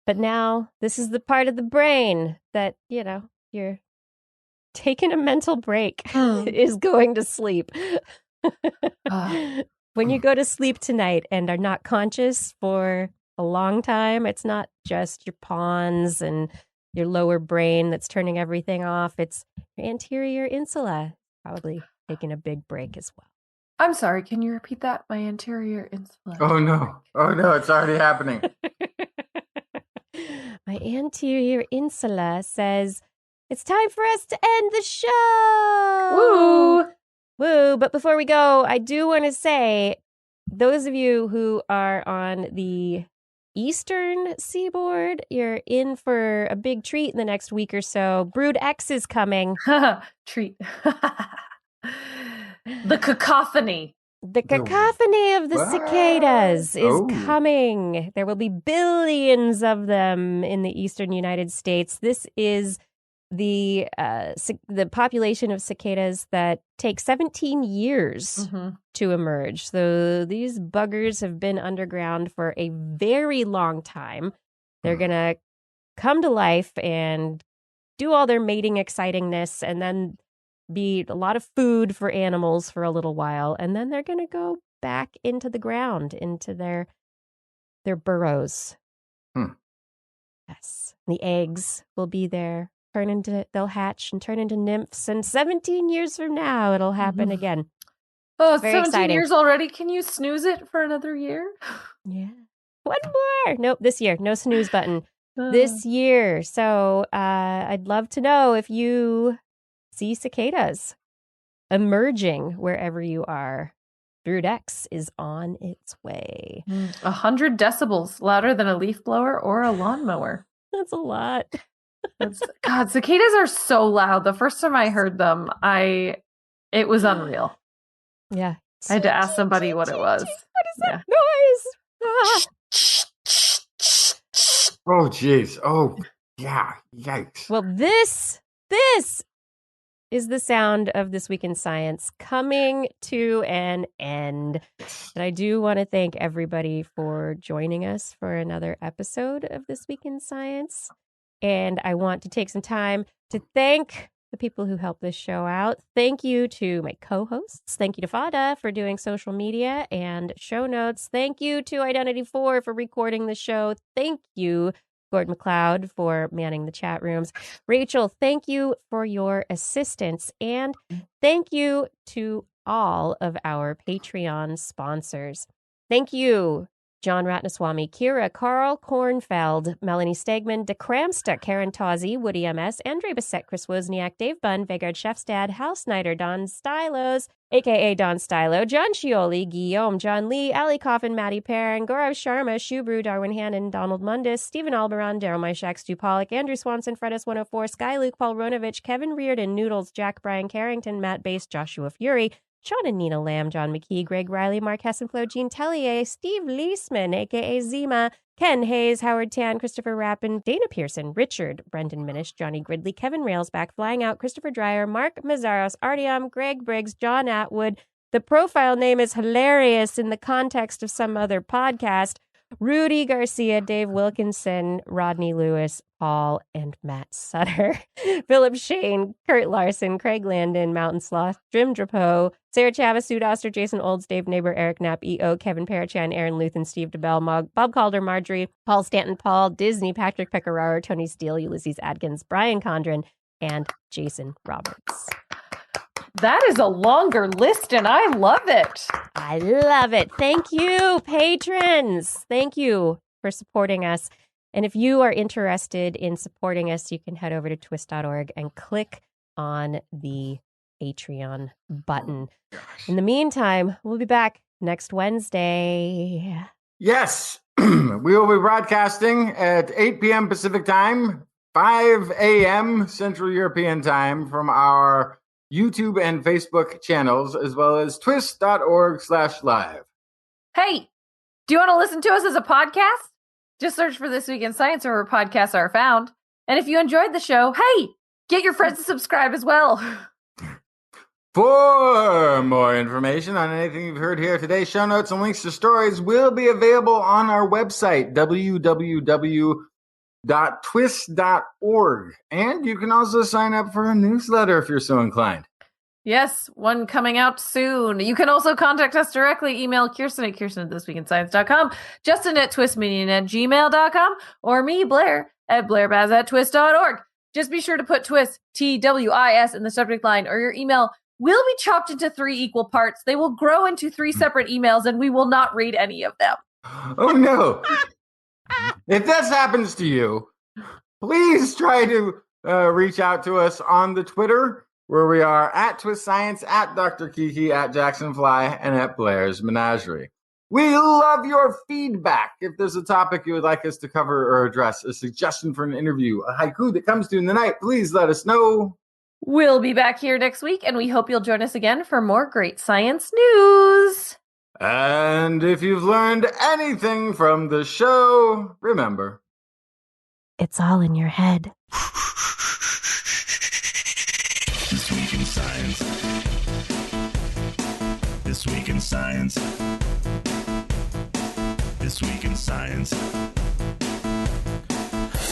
But now this is the part of the brain that, you're taking a mental break is going to sleep. When you go to sleep tonight and are not conscious for a long time, it's not just your pons and your lower brain that's turning everything off. It's your anterior insula probably taking a big break as well. I'm sorry, can you repeat that? My anterior insula. Oh, no, it's already happening. My anterior insula says, it's time for us to end the show. Woo! Woo. But before we go, I do want to say, those of you who are on the eastern seaboard, you're in for a big treat in the next week or so. Brood X is coming. Treat. The cacophony. The cacophony of the cicadas is coming. There will be billions of them in the eastern United States. This is the population of cicadas that take 17 years to emerge. So these buggers have been underground for a very long time. They're going to come to life and do all their mating excitingness and then be a lot of food for animals for a little while. And then they're going to go back into the ground, into their burrows. Yes. The eggs will be there. They'll hatch and turn into nymphs, and 17 years from now it'll happen again. Oh, very 17 exciting. Years already? Can you snooze it for another year? Yeah. One more. Nope, this year. No snooze button. This year. So I'd love to know if you see cicadas emerging wherever you are. Brood X is on its way. 100 decibels, louder than a leaf blower or a lawnmower. That's a lot. God, cicadas are so loud. The first time I heard them, it was unreal. Yeah. I had to ask somebody what it was. What is that noise? Oh, jeez. Oh, yeah. Yikes. Well, this is the sound of This Week in Science coming to an end. And I do want to thank everybody for joining us for another episode of This Week in Science. And I want to take some time to thank the people who helped this show out. Thank you to my co-hosts. Thank you to Fada for doing social media and show notes. Thank you to Identity4 for recording the show. Thank you, Gordon McLeod, for manning the chat rooms. Rachel, thank you for your assistance. And thank you to all of our Patreon sponsors. Thank you, John Ratnaswamy, Kira, Carl Kornfeld, Melanie Stegman, De Kramsta, Karen Tawzy, Woody MS, Andre Bissett, Chris Wozniak, Dave Bunn, Vegard Chefstad, Hal Snyder, Don Stylos, a.k.a. Don Stylo, John Scioli, Guillaume, John Lee, Ali Coffin, Maddie Perrin, Gaurav Sharma, Shubru, Darwin Hannon, Donald Mundis, Stephen Alberon, Daryl Myshak, Stu Pollock, Andrew Swanson, Fredis104, Sky Luke, Paul Ronovich, Kevin Reardon, Noodles, Jack Bryan Carrington, Matt Bass, Joshua Fury, Sean and Nina Lamb, John McKee, Greg Riley, Mark Hessenflow, Gene Tellier, Steve Leisman, a.k.a. Zima, Ken Hayes, Howard Tan, Christopher Rappin, Dana Pearson, Richard, Brendan Minish, Johnny Gridley, Kevin Railsback, Flying Out, Christopher Dreyer, Mark Mazzaros, Artyom, Greg Briggs, John Atwood, The profile name is hilarious in the context of some other podcast. Rudy Garcia, Dave Wilkinson, Rodney Lewis, Paul, and Matt Sutter. Philip Shane, Kurt Larson, Craig Landon, Mountain Sloth, Jim Drapeau, Sarah Chavez, Sue Oster, Jason Olds, Dave Neighbor, Eric Knapp, E.O., Kevin Parachan, Aaron Luthen, Steve DeBell, Bob Calder, Marjorie, Paul Stanton, Paul, Disney, Patrick Pecoraro, Tony Steele, Ulysses Adkins, Brian Condren, and Jason Roberts. That is a longer list, and I love it. I love it. Thank you, patrons. Thank you for supporting us. And if you are interested in supporting us, you can head over to twist.org and click on the Patreon button. In the meantime, we'll be back next Wednesday. Yes, we will be broadcasting at 8 p.m. Pacific time, 5 a.m. Central European time from our YouTube and Facebook channels, as well as twist.org/live. Hey, do you want to listen to us as a podcast? Just search for This Week in Science or where podcasts are found. And if you enjoyed the show, hey, get your friends to subscribe as well. For more information on anything you've heard here today, show notes and links to stories will be available on our website, www.twist.org. And you can also sign up for a newsletter if you're so inclined. Yes, one coming out soon. You can also contact us directly. Email Kirsten at kirsten@thisweekinscience.com, Justin at twistmedian@gmail.com, or me, Blair, at blairbaz@twist.org. Just be sure to put twist, TWIS, in the subject line, or your email will be chopped into 3 equal parts. They will grow into 3 separate emails, and we will not read any of them. Oh, no. If this happens to you, please try to reach out to us on the Twitter, where we are at Twist Science, at Dr. Kiki, at Jackson Fly, and at Blair's Menagerie. We love your feedback. If there's a topic you would like us to cover or address, a suggestion for an interview, a haiku that comes to you in the night, please let us know. We'll be back here next week, and we hope you'll join us again for more great science news. And if you've learned anything from the show, remember, it's all in your head. This Week in Science. This Week in Science. This Week in Science.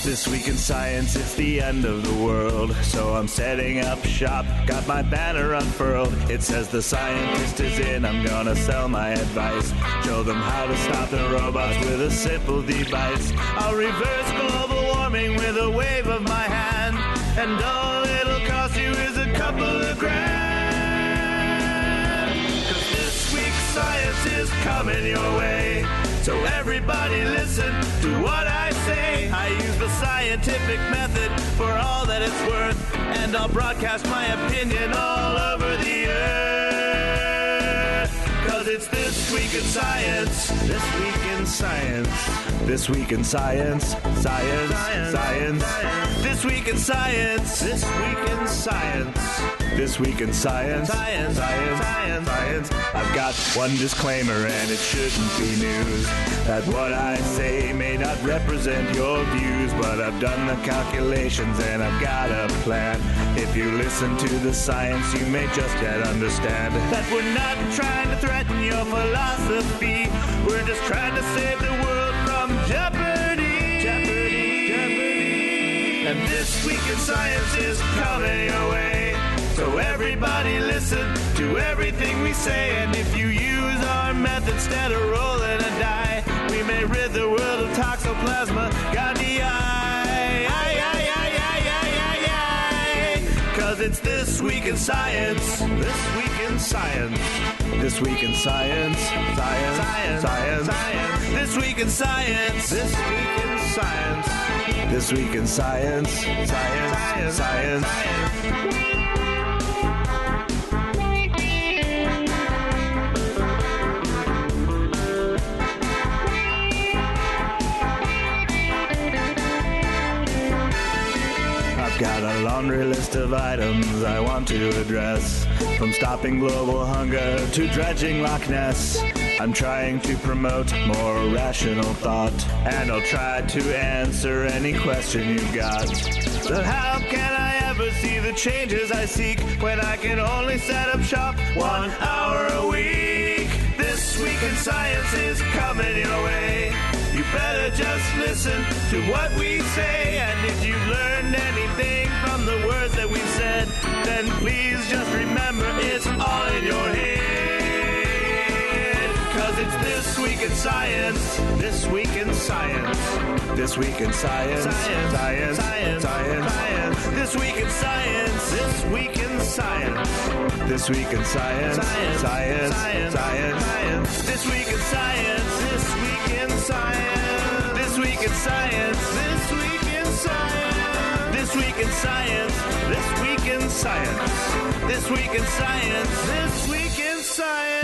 This Week in Science, it's the end of the world. So I'm setting up shop, got my banner unfurled. It says the scientist is in, I'm gonna sell my advice. Show them how to stop the robots with a simple device. I'll reverse global warming with a wave of my hand. And all it'll cost you is a couple of grand. 'Cause this week's science is coming your way. So everybody listen to what I say. I use the scientific method for all that it's worth. And I'll broadcast my opinion all over the earth. 'Cause it's This Week in Science. This Week in Science. This Week in Science. Science. Science. This Week in Science. This Week in Science. This Week in Science. Science. Science. Science. I've got one disclaimer, and it shouldn't be news, that what I say may not represent your views, but I've done the calculations and I've got a plan. If you listen to the science, you may just yet understand that we're not trying to threaten your philosophy. We're just trying to save the world from jeopardy. Jeopardy. And This Week in Science is coming your way. So everybody listen to everything we say. And if you use our method instead of rolling a die, we may rid the world of toxoplasma gondii. 'Cause it's This Week in Science. This Week in Science. This Week in Science. Science. Science. Science. This Week in Science. This Week in Science. This Week in Science. Science. Science. Got a laundry list of items I want to address, from stopping global hunger to dredging Loch Ness. I'm trying to promote more rational thought, and I'll try to answer any question you've got. But how can I ever never see the changes I seek when I can only set up shop 1 hour a week. This Week in Science is coming your way. You better just listen to what we say. And if you've learned anything from the words that we've said, then please just remember it's all in your head. 'Cause it's This Week in Science. This Week in Science. This Week in Science. Science. Science. Science. Science. Science. This Week in Science. This Week in Science. This Week in Science. Science. Science. Science. Science. This Week in Science. This Week in Science. This Week in Science. This Week in Science. This Week in Science. This Week in Science. This Week in Science. This Week in Science.